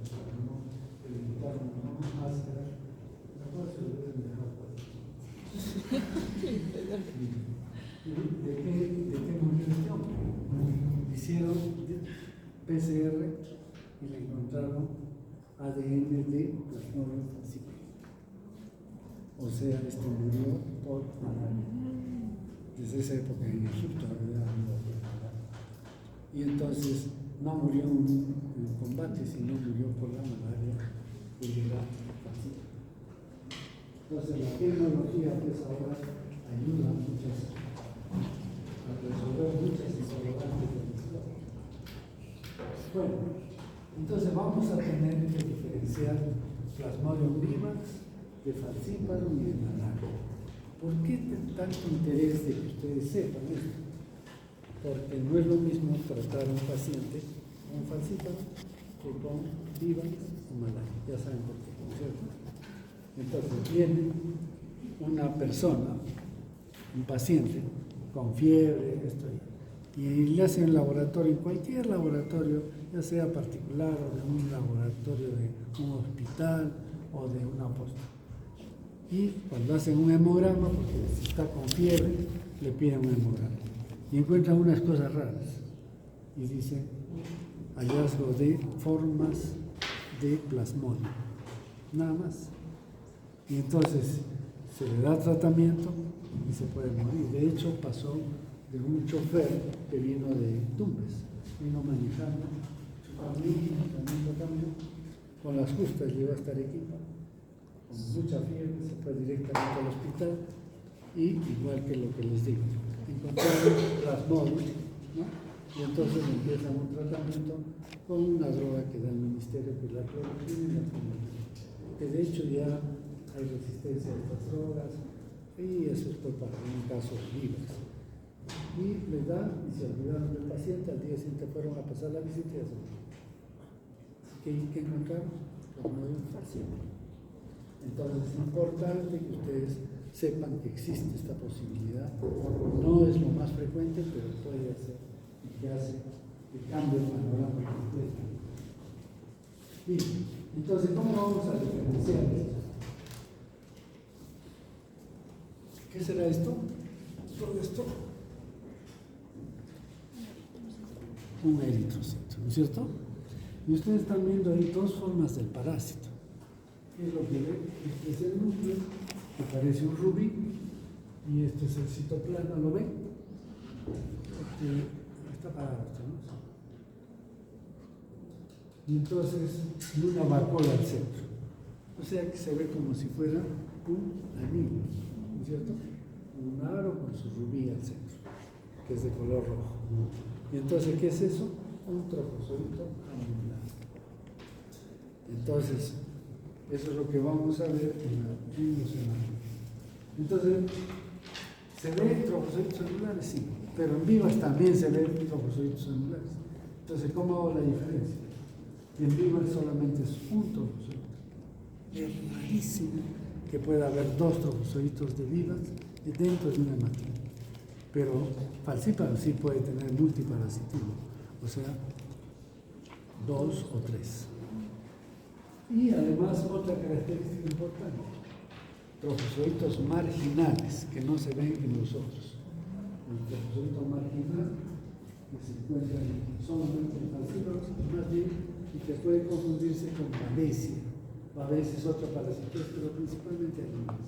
que le quitaron una máscara, la cual se lo deben dejar puesto. ¿De qué murió este hombre? Hicieron PCR y le encontraron ADN de plasmodium falciparum. O sea, este murió por malaria. Desde esa época en Egipto había habido. Y entonces no murió en combate, sino murió por la malaria que era falciparum. Entonces la tecnología pues ahora ayuda a resolver muchas interrogantes de la historia. Bueno, entonces vamos a tener que diferenciar plasmodium vivax de falciparum y de malaria. ¿Por qué tanto interés de que ustedes sepan esto? Porque no es lo mismo tratar a un paciente con falciparum que con vivax o malaria. Ya saben por qué, ¿no es cierto? Entonces viene una persona, un paciente, con fiebre, y le hacen laboratorio, en cualquier laboratorio, ya sea particular o de un laboratorio de un hospital o de una posta. Y cuando hacen un hemograma, porque si está con fiebre, le piden un hemograma. Y encuentran unas cosas raras. Y dicen, hallazgo de formas de plasmodium. Nada más. Y entonces se le da tratamiento y se puede morir. De hecho, pasó de un chofer que vino de Tumbes, vino manejando su familia, también tratamiento, con las justas llegó hasta Arequipa, con mucha fiebre, se fue directamente al hospital y igual que lo que les digo, encontraron plasmodium, ¿no? Y entonces empiezan un tratamiento con una droga que da el ministerio, que es la cloroquina y la formalina, que de hecho ya hay resistencia a estas drogas y eso es para un caso vivos. Y le dan y se olvidaron del paciente, al día siguiente fueron a pasar la visita y ya se murió. ¿Qué encontraron? Plasmodium falciparum. Entonces es importante que ustedes sepan que existe esta posibilidad. No es lo más frecuente, pero puede ser y que hace que cambie el panorama completo. Bien, entonces, ¿cómo vamos a diferenciar esto? ¿Qué será esto? Todo esto. Un eritrocito, ¿no es cierto? Y ustedes están viendo ahí dos formas del parásito. ¿Qué es lo que ve? Este es el núcleo, que parece un rubí, y este es el citoplasma, ¿lo ven? Está parado esto, ¿no? Y entonces una vacuola al centro. O sea que se ve como si fuera un anillo, ¿no es cierto? Un aro con su rubí al centro, que es de color rojo. Y entonces, ¿qué es eso? Un trofozoito anular. Entonces, eso es lo que vamos a ver en los enanos. Entonces, ¿se ven trofozoitos anulares? Sí, pero en vivas también se ven trofozoitos anulares. Entonces, ¿cómo hago la diferencia? En vivas solamente es un trofozoito. Es rarísimo que pueda haber dos trofozoitos de vivas dentro de una hematía. Pero falcíparo sí puede tener multiparasitivo, o sea, 2 o 3. Y además otra característica importante, trofozoitos marginales que no se ven en los otros. El trofozoito marginal que se encuentra solamente en falcíparos, más bien, y que puede confundirse con babesia. Babesia es otra parasitosis, pero principalmente animales.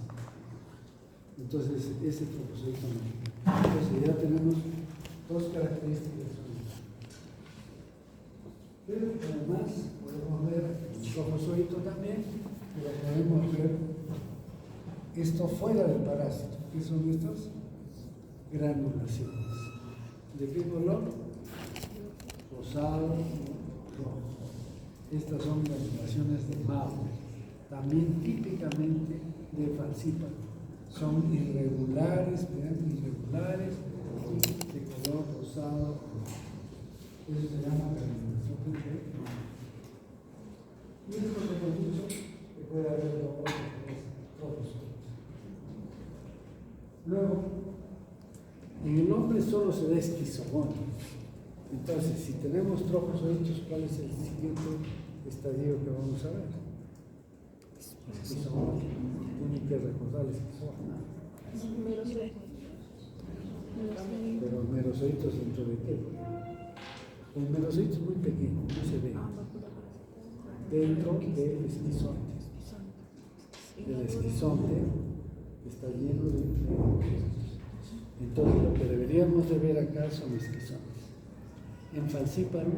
Entonces, ese trofozoito marginal. Entonces ya tenemos dos características. Pero además podemos ver el trofozoito también, pero podemos ver esto fuera del parásito. ¿Qué son estas? Granulaciones. ¿De qué color? Rosado, rojo. Estas son granulaciones de Maurer, también típicamente de falcíparo. Son irregulares, vean, irregulares, y de color rosado. Eso se llama granulación de Maurer. Y eso es lo que hemos dicho que puede haber otros trofozoitos. Luego, en el hombre solo se da esquizogonio. Entonces, si tenemos trofozoitos, ¿cuál es el siguiente estadio que vamos a ver? Esquizogonio. Tienen que recordar el esquizogonio. Pero merozoitos dentro de qué? El merozoito es muy pequeño, no se ve. Dentro del esquizonte. El esquizonte está lleno de merozoitos. Entonces, lo que deberíamos de ver acá son esquizontes. En falcíparo,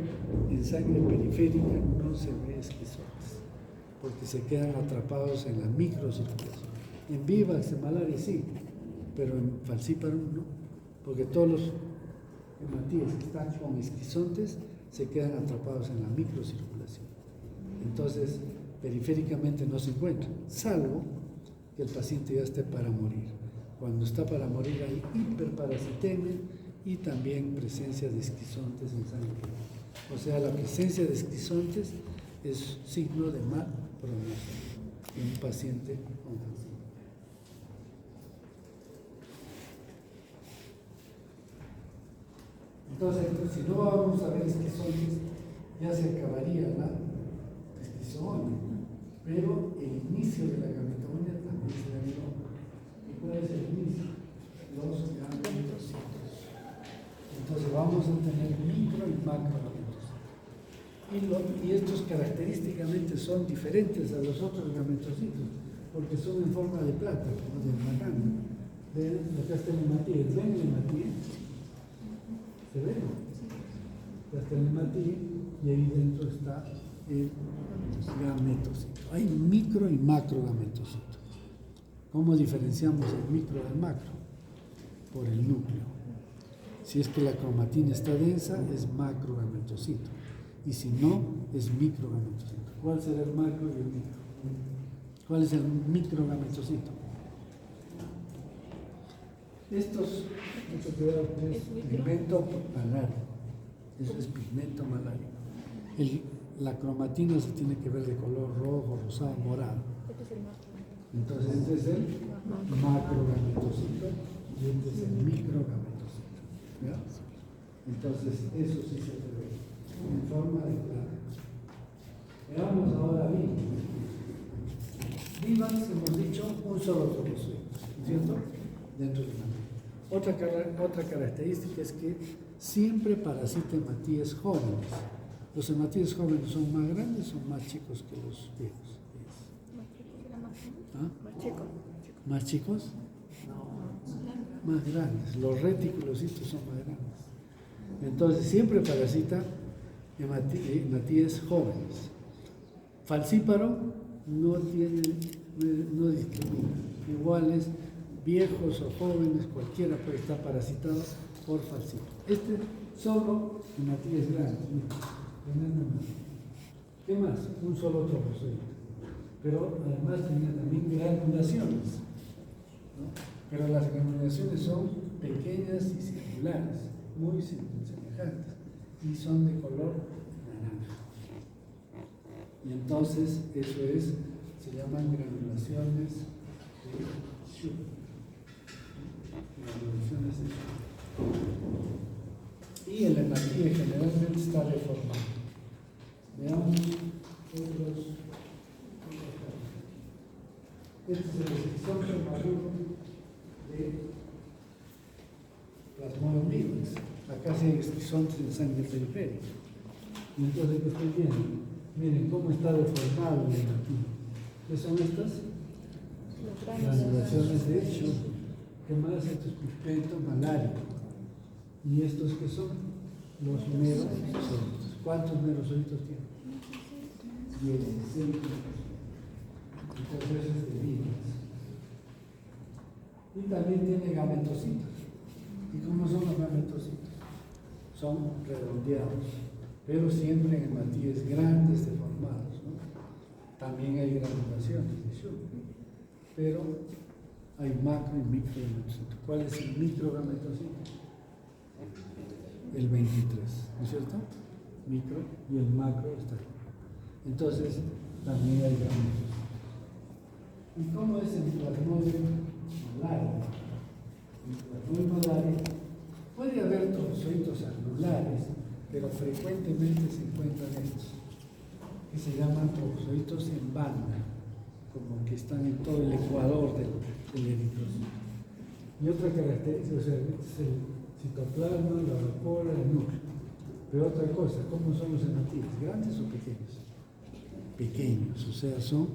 en sangre periférica, no se ve esquizontes, porque se quedan atrapados en la microcirculación. En vivax, en malaria sí, pero en falcíparo no, porque todos los hematíes que están con esquizontes se quedan atrapados en la microcirculación. Entonces, periféricamente no se encuentran, salvo que el paciente ya esté para morir. Cuando está para morir hay hiperparasitemia y también presencia de esquizontes en sangre. O sea, la presencia de esquizontes es signo de mal pronóstico en un paciente con cáncer. Entonces, si no vamos a ver esquizontes, ya se acabaría la esquizogonía. Pero el inicio de la gametogonía también se da en el hombre. ¿Y cuál es el inicio? Los gametocitos. Entonces vamos a tener micro y macro gametocitos. Y estos característicamente son diferentes a los otros gametocitos, porque son en forma de plata, como de macano. Acá está el hematíe. ¿Ven el hematíe? ¿Se ve? Acá está el hematíe y ahí dentro está el gametocito. Hay micro y macro gametocito. ¿Cómo diferenciamos el micro del macro? Por el núcleo. Si es que la cromatina está densa, es macrogametocito. Y si no, es microgametocito. ¿Cuál será el macro y el micro? ¿Cuál es el microgametocito? Estos, mucho cuidado, es pigmento malario. Eso es pigmento malario. La cromatina se tiene que ver de color rojo, rosado, morado. Entonces este es el macrogametocito y este es el microgametocito. ¿Ya? Entonces eso sí se ve en forma de plata. Veamos ahora vivas. Vivas, hemos dicho, un solo trofozoide, ¿cierto? Dentro de una. Otra característica es que siempre parasita hematíes jóvenes. Los hematíes jóvenes son más grandes o más chicos que los viejos. ¿Ah? Más chico. ¿Más chicos? Más grandes. Los reticulocitos son más grandes. Entonces siempre parasita hematíes jóvenes. Falcíparo no discrimina. Iguales, viejos o jóvenes, cualquiera puede estar parasitado por falcíparo. Este solo hematíes grandes. ¿Qué más? Un solo trofozoide. Pero además tenía también granulaciones, ¿no? Pero las granulaciones son pequeñas y circulares, muy semejantes, y son de color naranja. Y entonces eso es, se llaman granulaciones de Schubert. Granulaciones de Schubert. Y el hematíe generalmente está deformado. Veamos otros. Este es el esquizón maduro de Plasmodium vivax. Acá sí hay esquizontes en sangre periférica. Y entonces, ¿qué estoy viendo? Miren cómo está deformado el hematíe. ¿Qué son estas? Granulaciones de Schubert. ¿Qué más? Esto es pigmento malario. ¿Y estos qué son? Los merosolitos. ¿Cuántos merosolitos tienen? 16. Entonces es de vivas. Y también tiene gametocitos. ¿Y cómo son los gametocitos? Son redondeados, pero siempre en hematíes grandes, deformados, ¿no? También hay granulaciones de Schubert, pero hay macro y microgametocito. ¿Cuál es el microgametocito? El 23, ¿no es cierto? Micro y el macro está aquí. Entonces, también hay gametocitos. ¿Y cómo es el Plasmodium malaria? El Plasmodium malaria puede haber trofozoitos anulares, pero frecuentemente se encuentran estos, que se llaman trofozoitos en banda, como que están en todo el ecuador del eritrocito. Y otra característica, o sea, es el citoplasma, la vacuola, el núcleo. Pero otra cosa, ¿cómo son los hematíes? ¿Grandes o pequeños? Pequeños, o sea, son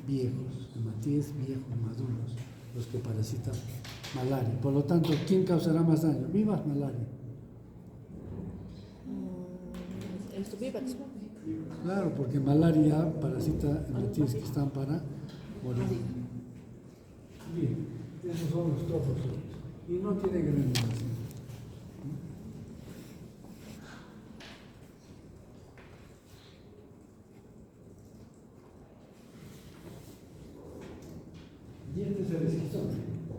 viejos, hematíes viejos, maduros, los que parasitan malaria. Por lo tanto, ¿quién causará más daño? Vivas, malaria. Esto vivax. Claro, porque malaria parasita hematíes que están para morir. Bien, esos son los trofozoides. Y no tiene granulación. Y este es el esquizón.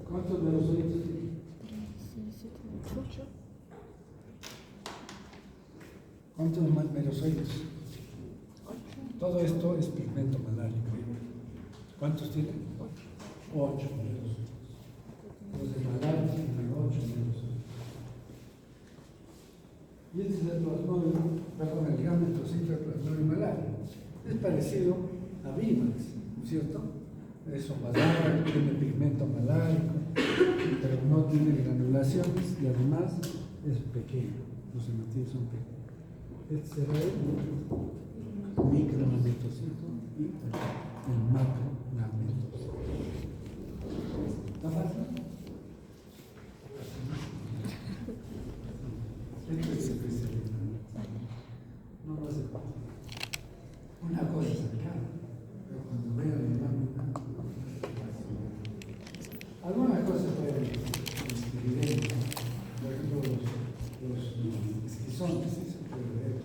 ¿Cuántos merosolitos tiene? 8. ¿Cuántos merosolitos? Todo esto es pigmento malario. ¿Cuántos tiene? 8 merosolitos. Los de malaria tienen 8 merosolitos. Y este es el plasmodium, perdón, el gametocito del plasmodium malaria. Es parecido a Vivax, ¿no es cierto? Es ovalado, tiene pigmento malárico, pero no tiene granulaciones y además es pequeño. Los hematíes son pequeños. Este será el microgametocito y el macrogametocito. ¿Está fácil? Esto es especialidad. No va a ser fácil. Una cosa es acá, pero cuando vean el mapa, algunas cosas pueden ser evidentes. Por ejemplo, los esquizontes, sí se puede ver.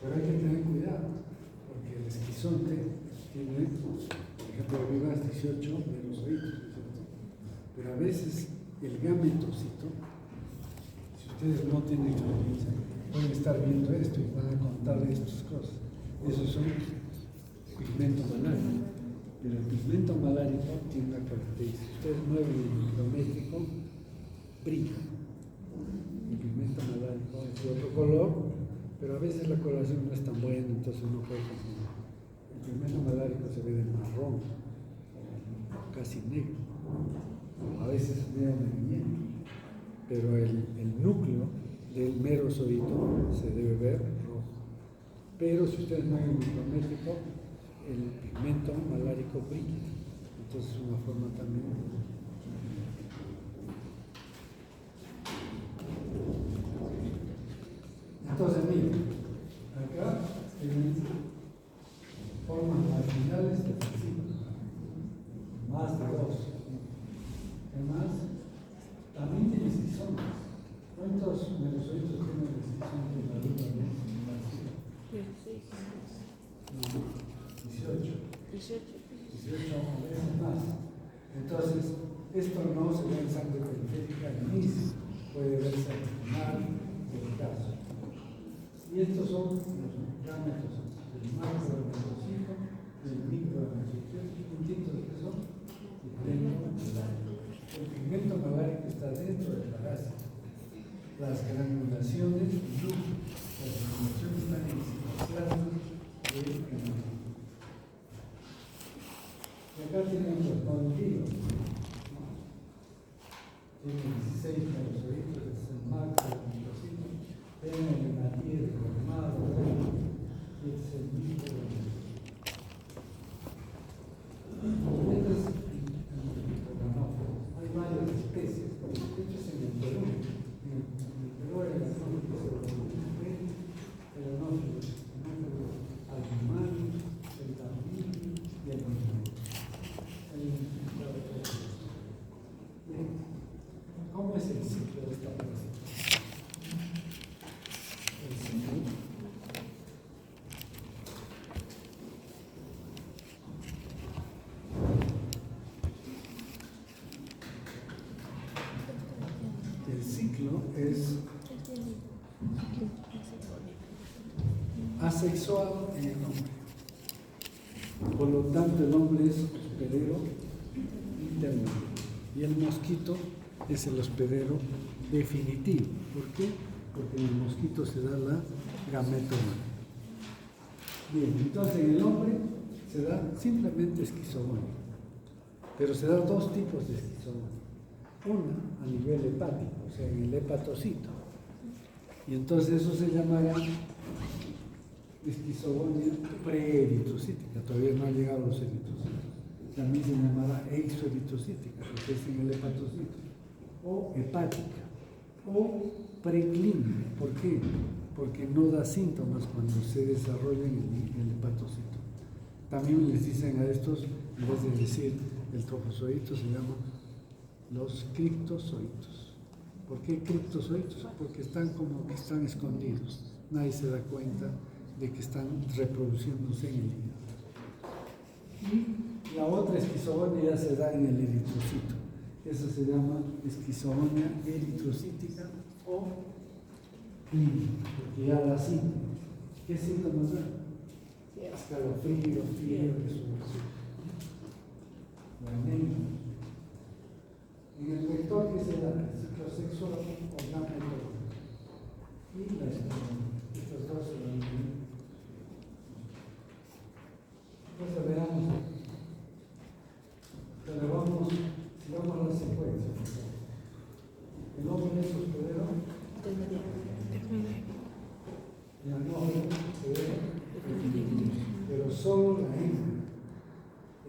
Pero hay que tener cuidado, porque el esquizonte tiene, por ejemplo, vivas 18 merosolitos, ¿cierto? Pero a veces el gametocito, si ustedes no tienen experiencia, pueden estar viendo esto y van a contar estas cosas. Esos son pigmento malario. Pero el pigmento malárico tiene una característica. Ustedes mueven el micrométrico, brilla. El pigmento malárico es de otro color, pero a veces la coloración no es tan buena, entonces no puede confundir. El pigmento malárico se ve de marrón, casi negro, a veces medio amarillento, pero el núcleo del mero zoito se debe ver rojo. Pero si ustedes mueven el micrométrico, el pigmento malárico brilla. Entonces es una forma también. Entonces miren, acá tienen formas marginales de fascículo, más de 2. Además, también tiene esquizomas. ¿Cuántos merozoitos tienen esquizomas en la luna? 18 o veces más. Entonces, esto no se ve en sangre periférica al inicio, puede verse al final del caso. Y estos son los gametos, el macrodermocito y el microdermocito. Puntitos que son pigmento malárico. El pigmento malárico está dentro del parásito. Las granulaciones no. Las granulaciones están en el citoplasma del canal. Y acá tienen los condilos. Tiene 16 merozoitos, es el macrodermocito. Tiene el hematíes formado, y es el microdermocito. Este es el microdermófilo. Hay varias especies, de hecho es en el Perú. En el Perú hay las ¿cómo es el ciclo de esta parásita? El ciclo es asexual en el hombre. Por lo tanto, el hombre es hospedero intermedio. Y el mosquito es el hospedero definitivo. ¿Por qué? Porque en el mosquito se da la gametomania. Bien, entonces en el hombre se da simplemente esquizogonia. Pero se da 2 tipos de esquizogonia. Una a nivel hepático, o sea, en el hepatocito. Y entonces eso se llamará esquizogonia preeritrocítica. Todavía no han llegado los eritrocitos. También se llamará eisoeritrocítica, porque es en el hepatocito. O hepática. O preclínica. ¿Por qué? Porque no da síntomas cuando se desarrolla en el hepatocito. También les dicen a estos, en vez de decir el trofozoito, se llaman los criptozoitos. ¿Por qué criptozoitos? Porque están como que están escondidos. Nadie se da cuenta de que están reproduciéndose en el hígado. Y la otra esquizogonia ya se da en el eritrocito. Eso se llama esquizogonia eritrocítica o clínica, porque ya da síntomas. ¿Qué síntomas da? Escalofrío, fiebre, sudoración. La anemia. En el vector que se da el ciclo sexual o gametológico. Y la esquizogonia. Estas dos se dan bien. Entonces veamos. Pero vamos, sigamos la secuencia. El hombre es hospedero. Ya no es hospedero. Pero solo la hembra.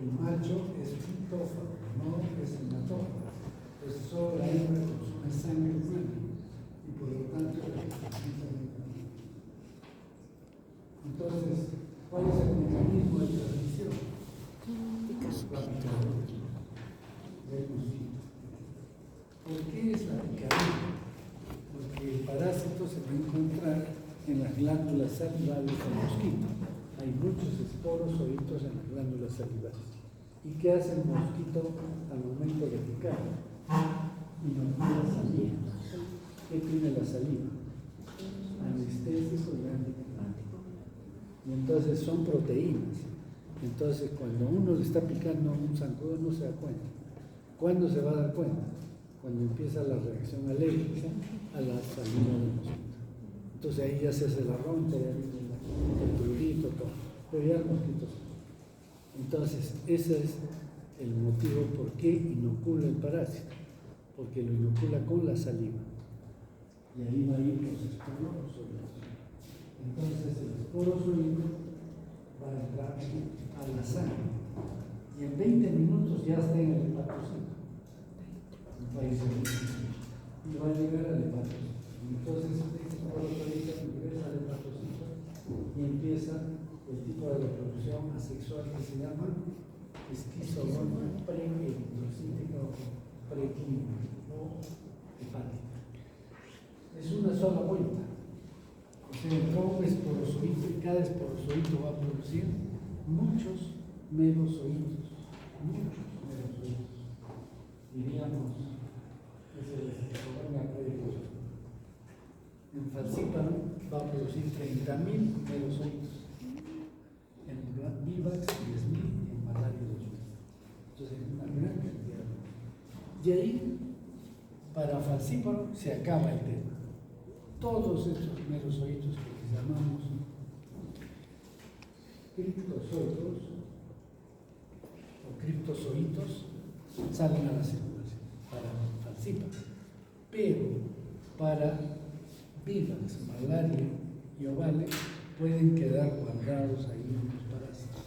El macho es fitófago, no es hematófago. Entonces solo la hembra consume sangre humana y por lo tanto entonces, ¿cuál es el mecanismo de transmisión? Del mosquito. ¿Por qué es la picadura? Porque el parásito se va a encontrar en las glándulas salivales del mosquito. Hay muchos esporos o hitos en las glándulas salivales. ¿Y qué hace el mosquito al momento de picar? Inocula saliva. ¿Qué tiene la saliva? Anestésico y anticoagulante. Y entonces son proteínas. Entonces, cuando uno le está picando un zancudo no se da cuenta. ¿Cuándo se va a dar cuenta? Cuando empieza la reacción alérgica a la salida del mosquito. Entonces ahí ya se hace la roncha, ya viene el prurito, todo. Pero ya el mosquito se fue. Entonces, ese es el motivo por qué inocula el parásito, porque lo inocula con la saliva. Y ahí va a ir los esporos sólidos. Entonces, el esporo sólido va a entrar a la sangre. Y en 20 minutos ya está en el hepatocito. Y va a llegar al hepatocito. Entonces, este esporo sólido ingresa al hepatocito y empieza el tipo de reproducción asexual que se llama esquizoidoma pre-eritrocítica o preclínica o hepática. Es una sola vuelta. O sea, entró un esporozoito y cada esporozoito va a producir muchos merozoitos. Diríamos, es el esquizoidoma pre-eritrocítica. En falciparum va a producir 30.000 merozoitos. En Vivax 10.000 y en malaria 2.000. Entonces es una gran cantidad. Y ahí, para falciparum se acaba el tema. Todos estos merozoitos que llamamos criptozoitos o criptozoitos salen a la circulación para falciparum. Pero para Vivax, malaria y ovale pueden quedar guardados ahí en los parásitos.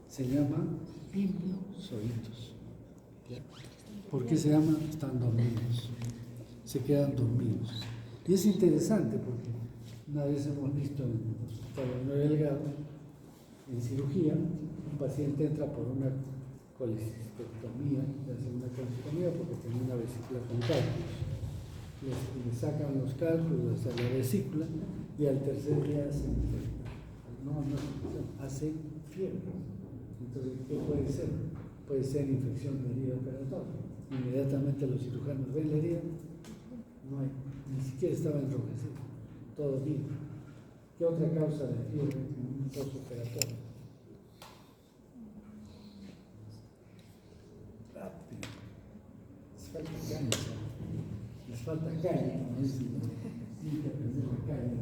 Se llaman pimplozoitos. ¿Por qué se llaman? Están dormidos. Se quedan dormidos. Y es interesante porque una vez hemos visto en el Hospital Manuel Delgado, en cirugía, un paciente entra por una colecistectomía, le hacen una colecistectomía porque tenía una vesícula con cálculos. Le sacan los cálculos hasta la vesícula y al tercer día hace fiebre. Entonces, ¿qué puede ser? Puede ser infección de herida operatoria. Inmediatamente los cirujanos ven la herida, no hay, ni siquiera estaba enrojecido, todo bien. ¿Qué otra causa de fiebre en un postoperatorio? Rápido. Les falta calle, como dicen, ¿no? Tienen que aprender la calle.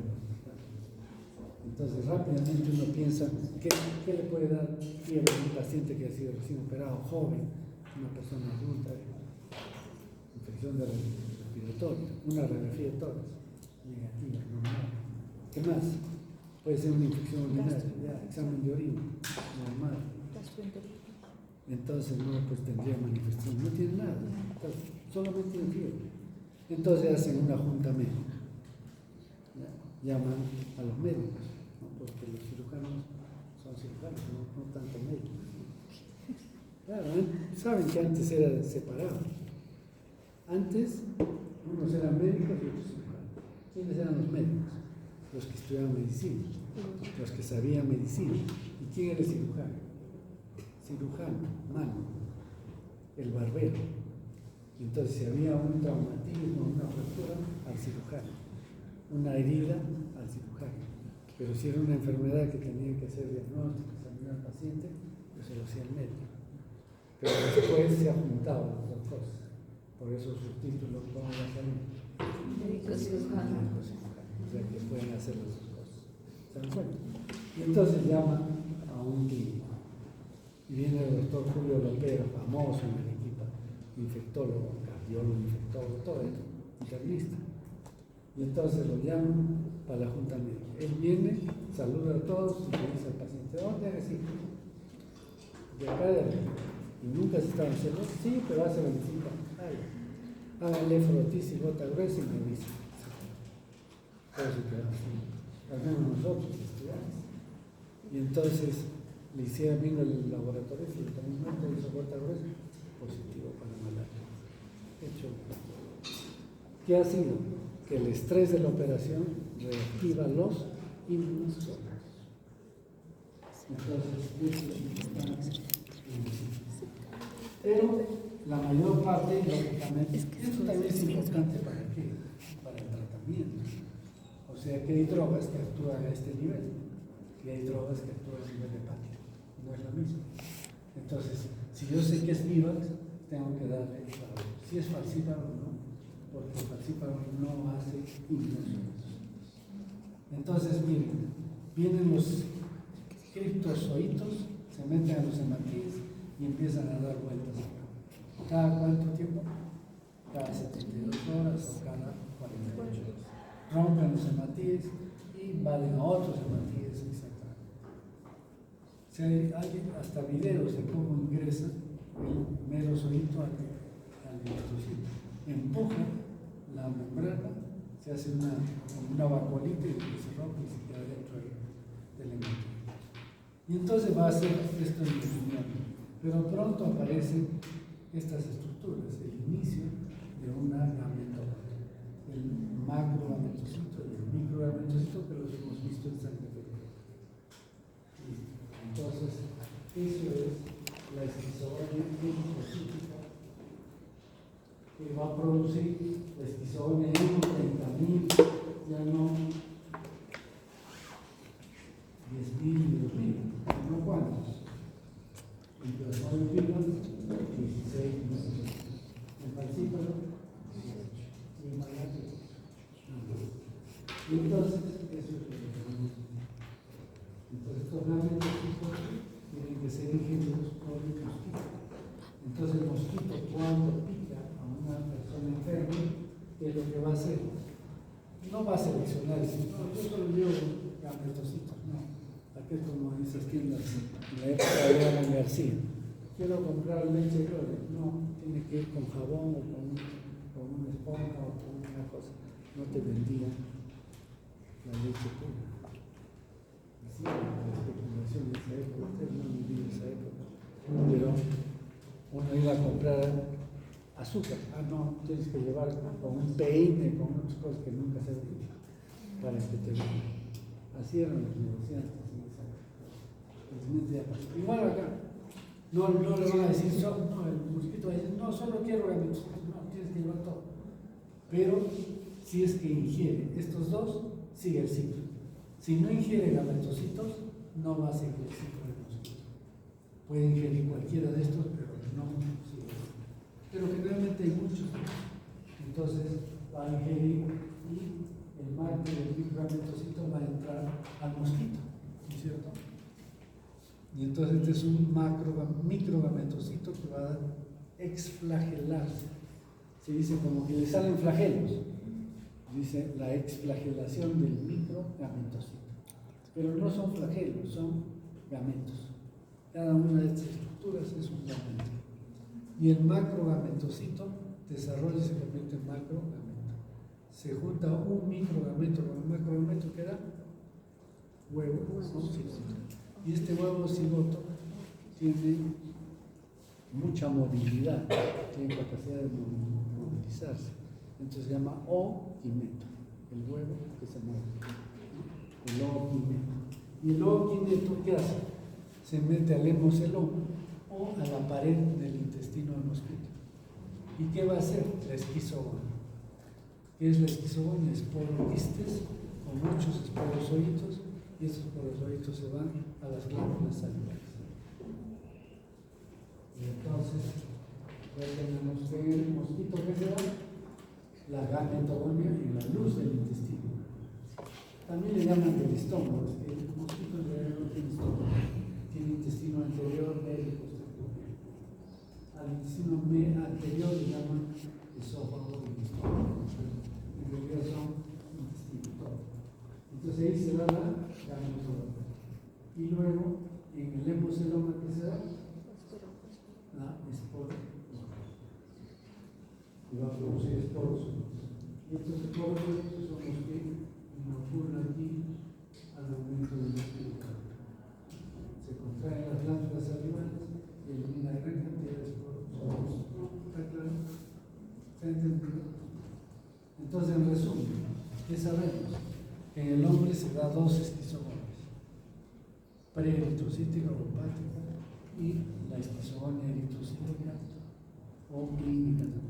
Entonces rápidamente uno piensa, ¿qué le puede dar fiebre a un paciente que ha sido recién operado, joven, una persona adulta, infección respiratoria, una radiografía de tórax, negativa, normal. ¿Qué más? Puede ser una infección urinaria, ya, examen de orina, normal. Entonces no, pues tendría manifestación, no tiene nada, solamente tiene fiebre. Entonces hacen una junta médica, llaman a los médicos, ¿no? Porque los cirujanos son cirujanos, no tanto médicos. Claro, saben que antes era separado. Antes unos eran médicos y otros cirujanos. ¿Quiénes eran los médicos? Los que estudiaban medicina, los que sabían medicina. ¿Y quién era el cirujano? Cirujano, mano, el barbero. Entonces, si había un traumatismo, una fractura, al cirujano, una herida, al cirujano. Pero si era una enfermedad que tenía que hacer diagnóstico, examinar al paciente, pues se lo hacía el médico. Pero después se ha juntado las dos cosas. Por eso sus títulos, ¿cómo va a salir? Médico cirujano. O sea, que pueden hacer las dos cosas. ¿Se dan cuenta? Y entonces llaman a un clínico. Y viene el doctor Julio Lopera, famoso en Arequipa, infectólogo, cardiólogo, infectólogo, todo esto, internista. Y entonces lo llaman para la junta médica. Él viene, saluda a todos y le dice al paciente, ¿dónde eres hijo? De acá de arriba. Y nunca se estaban diciendo, sí, pero hace la visita. Háganle frotis y gota gruesa y me dice. Todo se queda así. Al menos nosotros estudiamos. Y entonces le hicieron, vino el laboratorio y le también hizo gota gruesa, positivo para malaria. Hecho. ¿Qué ha sido? Que el estrés de la operación reactiva los inmunológicos. Entonces, esto es pero la mayor parte, lógicamente, esto también es importante para qué, para el tratamiento. O sea, que hay drogas que actúan a este nivel y hay drogas que actúan a nivel hepático. No es la misma. Entonces, si yo sé que es vivax, tengo que darle si es falcíparo o no, porque el falcíparo no hace impresiones. Entonces, miren, vienen los criptozoitos, se meten a los hematíes y empiezan a dar vueltas acá. ¿Cada cuánto tiempo? Cada 72 horas o cada 48 horas. Rompen los hematíes y van a otros hematíes, etc. Hay hasta videos de cómo ingresa el merozoito al eritrocito. Empuja la membrana, se hace una vacuolita y se rompe y se queda dentro del hematíe. Y entonces va a hacer esto en el riñón. Pero pronto aparecen estas estructuras, el inicio de una gametoma, el macrogametocito y el microgametocito que los hemos visto en sangre fetal. Entonces, eso es la esquizogonia linfocítica que va a producir la esquizogonia en 30.000, ya no 10.000, 2.000, no cuántos. En plasmodios vivos, 16 meses. En falcíparo, 18. Y en malaria, 9. Y entonces, eso es lo que tenemos. Entonces, estos gametocitos tienen que ser ingeridos por el mosquito. Entonces, el mosquito, cuando pica a una persona enferma, ¿qué es lo que va a hacer? No va a seleccionar y decir, no, yo solo llevo gametocitos, no. Aquí es como en esas tiendas en la época de Ana García. Quiero comprar leche Gloria. No, tiene que ir con jabón o con una esponja o con una cosa. No te vendían la leche pura. Así era la especulación de esa época. Ustedes no han vivido esa época. Pero uno iba a comprar azúcar. Ah, no, tienes que llevar con un peine, con otras cosas que nunca se veían para que te vendan. Así eran los negociantes. Igual acá, no le van a decir, no, el mosquito va a decir, no, solo quiero gametocitos, no, tienes que llevar todo. Pero si es que ingiere estos dos, sigue el ciclo. Si no ingiere gametocitos, no va a seguir el ciclo del mosquito. Puede ingerir cualquiera de estos, pero no sigue. Pero generalmente hay muchos. Entonces va a ingerir y el macro del microgametocito va a entrar al mosquito, ¿no es cierto? Y entonces este es un microgametocito que va a exflagelarse. Se dice como que le salen flagelos. Dice la exflagelación del microgametocito. Pero no son flagelos, son gametos. Cada una de estas estructuras es un gameto. Y el macrogametocito desarrolla y se convierte en macrogameto. Se junta un microgameto con un macrogameto que da huevo, ¿no? Y este huevo cigoto tiene mucha movilidad, tiene capacidad de movilizarse. Entonces se llama ooquineto, el huevo que se mueve. El ooquineto. Y el ooquineto, ¿qué hace? Se mete al hemoceloma o a la pared del intestino del mosquito. ¿Y qué va a hacer? La esquizogonia. ¿Qué es la esquizogonia? Esporoquistes con muchos esporozoitos. Y esos esporozoitos se van a las glándulas salivares. Y entonces, ya tenemos que el mosquito que se da, la gametogonia y la luz del intestino. También le llaman del estómago, es que el mosquito en realidad no tiene estómago, tiene intestino anterior, medio y posterior. Al intestino anterior le llaman esófago y estómago. En realidad son intestinos todos. Entonces ahí se da la gametogenia. Y luego, en el hemoceloma, ¿qué se da? La espora. Y va a producir esporos. Y estos esporos son los que inoculan aquí al aumento del mosquito. Se contraen las glándulas salivares y elimina gran cantidad de esporos. ¿Está claro? ¿Se ha entendido? Entonces, en resumen, ¿qué sabemos? En el hombre se da dos esquizogonias, preeritrocítica o hepática y la esquizogonia eritrocítica o clínica también.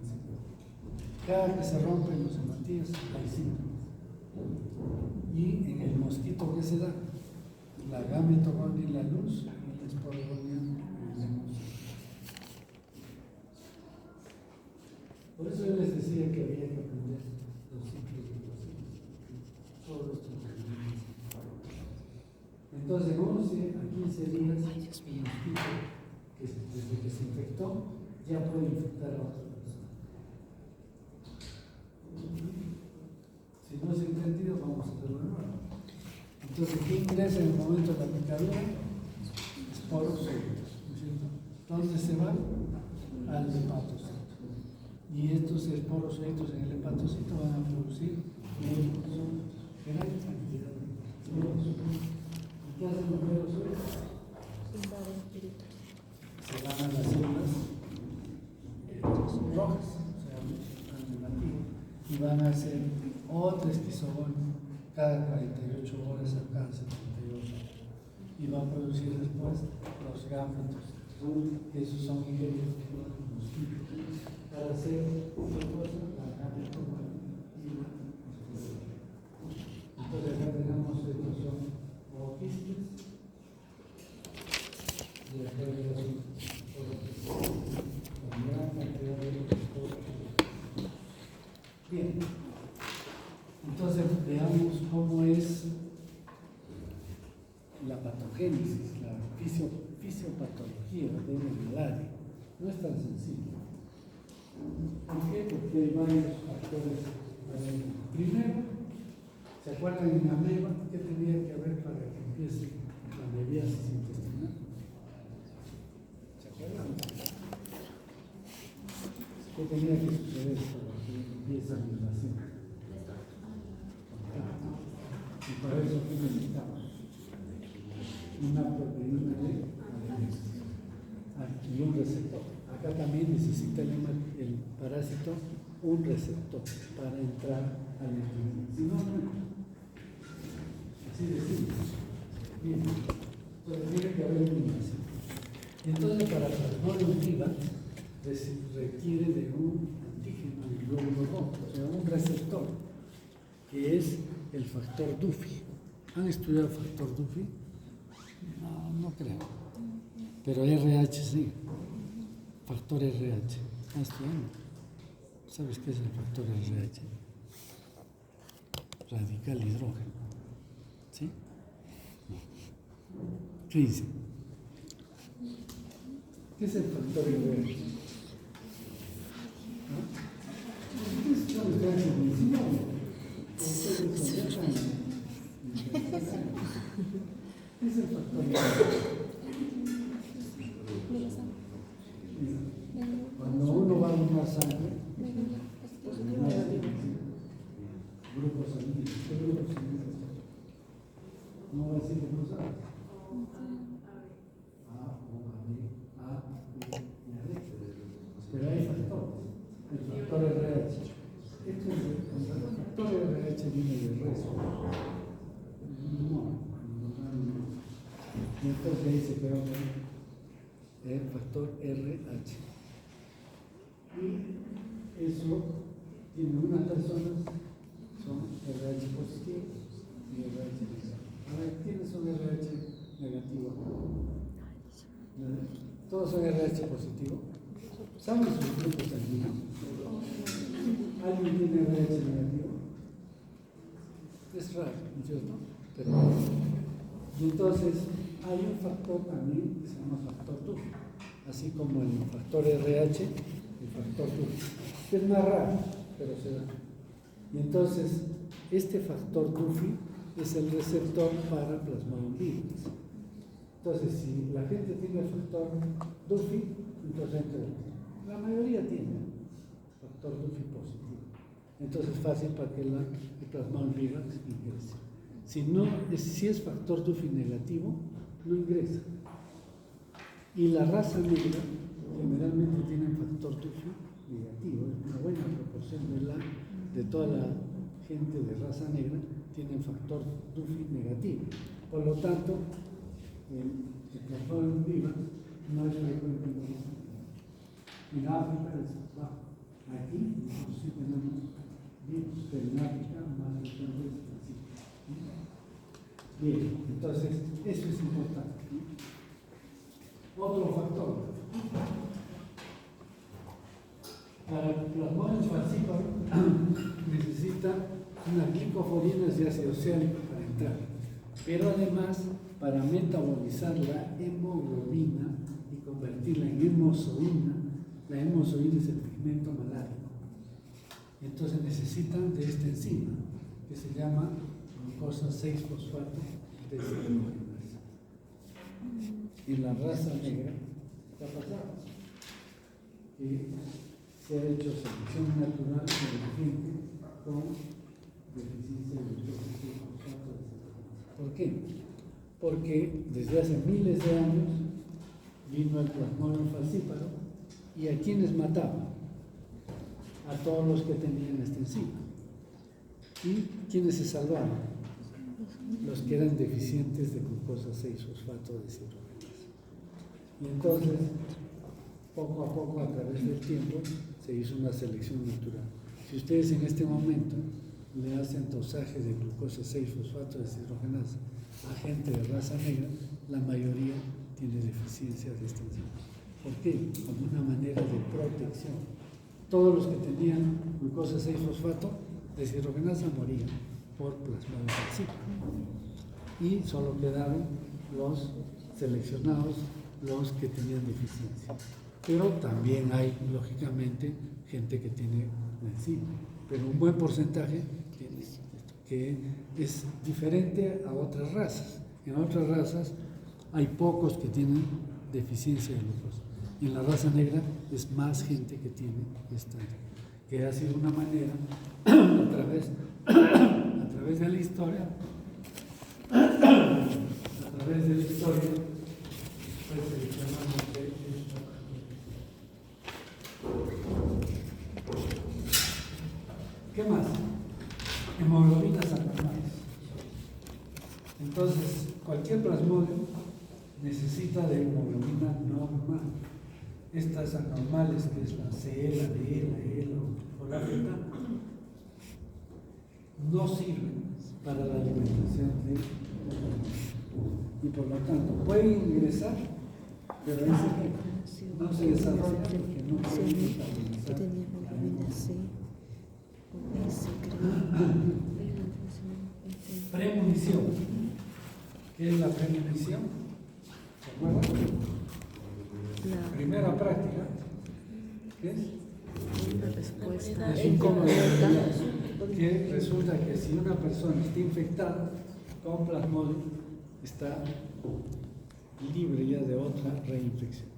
Cada que se rompen los hematíes hay síntomas. Y en el mosquito, ¿qué se da? La gametogonia y la luz y la esporogonia y la emoción. 11 a 15 días el mosquito, desde que se infectó, ya puede infectar a otra persona. Si no se ha entendido, vamos a hacerlo de nuevo. Entonces, ¿qué ingresa en el momento de la picadura? Esporos sueltos, ¿no es cierto? ¿Dónde se van? Al hepatocito. Y estos esporos sueltos en el hepatocito van a producir gran cantidad de virus. ¿Qué hacen los virus sueltos? Se van a las células rojas, o sea, al negativo, y van a hacer otra esquizobón cada 48 horas a cada 78 horas. Y va a producir después los gámetos, que esos son ingeridos por los mosquitos, para hacer otra cosa, la gámeto y la mosquito. Entonces acá tenemos estos son oquistes, y acá tenemos con gran cantidad de esporos. Bien, entonces veamos cómo es la patogénesis, la fisiopatología de una malaria. No es tan sencillo. ¿Por qué? Porque hay varios factores. Primero, ¿se acuerdan en la ameba qué tenía que haber para que empiece la amebiasis intestinal? ¿Se acuerdan? ¿Qué tenía que suceder para que empiece la invasión? Y para eso, ¿qué necesitamos? Una proteína de adherencia y un receptor. Acá también necesita el parásito un receptor para entrar al intestino. Si no, no. Así de simple. Bien. Entonces tiene que haber una invasión. Entonces, para Plasmodium vivax requiere de un antígeno del glóbulo rojo, o sea, un receptor, que es el factor Duffy. ¿Han estudiado el factor Duffy? No creo. Pero RH sí. Factor RH. ¿Han estudiado? ¿Sabes qué es el factor RH? Radical hidrógeno. ¿Sí? No. ¿Qué dice? ¿Qué es el factor RH? ¿Ustedes saben qué es el medicina? ¿Qué es el factor RH? Cuando uno va a donar sangre, grupos sanguíneos, ¿qué grupos sanguíneos? No va a decir que no sabe. A, O, B, y A, pero hay factores. El factor RH. El factor RH viene del resto. No. Y entonces ahí se quedó el factor RH. Y eso tiene unas personas son RH positivos y RH negativo. Ahora, ¿quiénes son RH negativo? ¿Todos son RH positivo? ¿Saben sus grupos sanguíneos? ¿Alguien tiene RH negativo? Es raro, ¿no es cierto? Pero, y entonces hay un factor también que se llama factor Duffy, así como el factor RH, el factor Duffy, que es más raro, pero se da. Y entonces, este factor Duffy es el receptor para Plasmodium vivax. Entonces, si la gente tiene el factor Duffy, entonces la mayoría tiene factor Duffy positivo. Entonces es fácil para que el Plasmodium vivax ingrese. Si es factor Duffy negativo, no ingresa. Y la raza negra generalmente tiene factor Duffy negativo, es una buena proporción de toda la gente de raza negra tiene factor Duffy negativo. Por lo tanto, el Plasmodium vivax no es frecuente en África, es bajo. Aquí nosotros sí tenemos virus, pero en África más frecuente es así. Bien, entonces eso es importante. Otro factor. Para el Plasmodium falciparum necesita unas glicoforinas de ácido oxálico para entrar, pero además para metabolizar la hemoglobina y convertirla en hemozoína. La hemozoína es el pigmento malárico. Entonces necesitan de esta enzima que se llama glucosa 6-fosfato deshidrogenasa. En la raza negra, ¿qué ha pasado? Que se ha hecho selección natural de la gente con deficiencia de glucosa 6-fosfato deshidrogenasa. ¿Por qué? Porque desde hace miles de años vino el Plasmodium falciparum y a quienes mataba, a todos los que tenían esta enzima. ¿Y quiénes se salvaban? Los que eran deficientes de glucosa 6-fosfato deshidrogenasa. Y entonces, poco a poco, a través del tiempo, se hizo una selección natural. Si ustedes en este momento le hacen dosaje de glucosa 6-fosfato deshidrogenasa a gente de raza negra, la mayoría tiene deficiencia de esta enzima. ¿Por qué? Como una manera de protección. Todos los que tenían glucosa 6-fosfato deshidrogenasa morían por Plasmodium falciparum. Y solo quedaron los seleccionados, los que tenían deficiencia. Pero también hay, lógicamente, gente que tiene la enzima. Pero un buen porcentaje tiene esto, que es diferente a otras razas. En otras razas hay pocos que tienen deficiencia de glucosa. Y en la raza negra es más gente que tiene esta, que ha sido una manera a través de la historia, pues seleccionamos esta. ¿Qué más? Hemoglobinas anormales. Entonces, cualquier plasmodium necesita de hemoglobina normal. Estas anormales, que es la C, la D, la E o la beta, no sirven para la alimentación de y por lo tanto pueden ingresar, pero ese no se desarrolla porque no pueden metabolizar. Premonición. ¿Qué es la premonición? ¿Se acuerdan? Primera práctica. ¿Qué es? Una respuesta Es un comodidad que resulta que si una persona está infectada con Plasmodium, está libre ya de otra reinfección.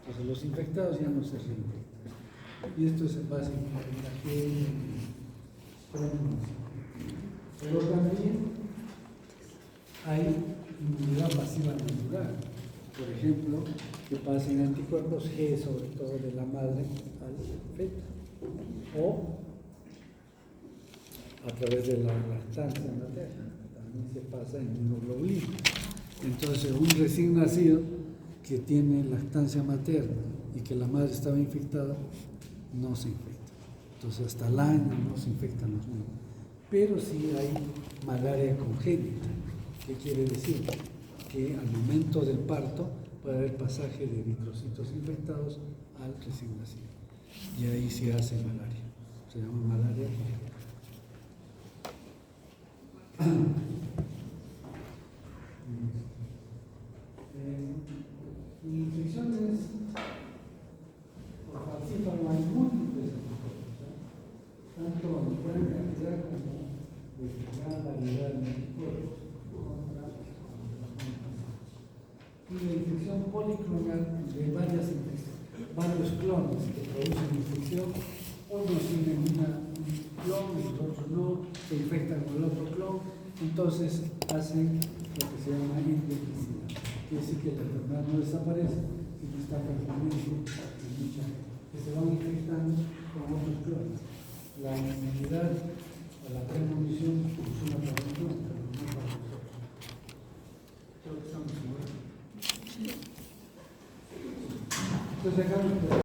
Entonces los infectados ya no se reinfectan. Y esto es en base a la premonición. Pero también hay inmunidad pasiva natural. Por ejemplo, que pasen anticuerpos G, sobre todo de la madre al feto, o a través de la lactancia materna, también se pasa en inmunoglobulina. Entonces, un recién nacido que tiene lactancia materna y que la madre estaba infectada, no se infecta. Entonces, hasta el año no se infectan los niños. Pero sí hay malaria congénita. ¿Qué quiere decir? Que al momento del parto puede haber pasaje de eritrocitos infectados al recién nacido. Y ahí se hace malaria. Se llama malaria. Infecciones por falciparum hay múltiples tanto en gran cantidad como de gran variedad de anticuerpos. Y la infección policlonal de varios clones que producen infección, unos tienen un clon y los otros no, se infectan con el otro clon, entonces hacen lo que se llama endemicidad. Quiere decir que la enfermedad no desaparece, sino está permanente en mucha gente, que se van infectando con otros clones. La inmunidad a la premonición funciona para los clones, pero no para nosotros. Creo que estamos seguros. Entonces,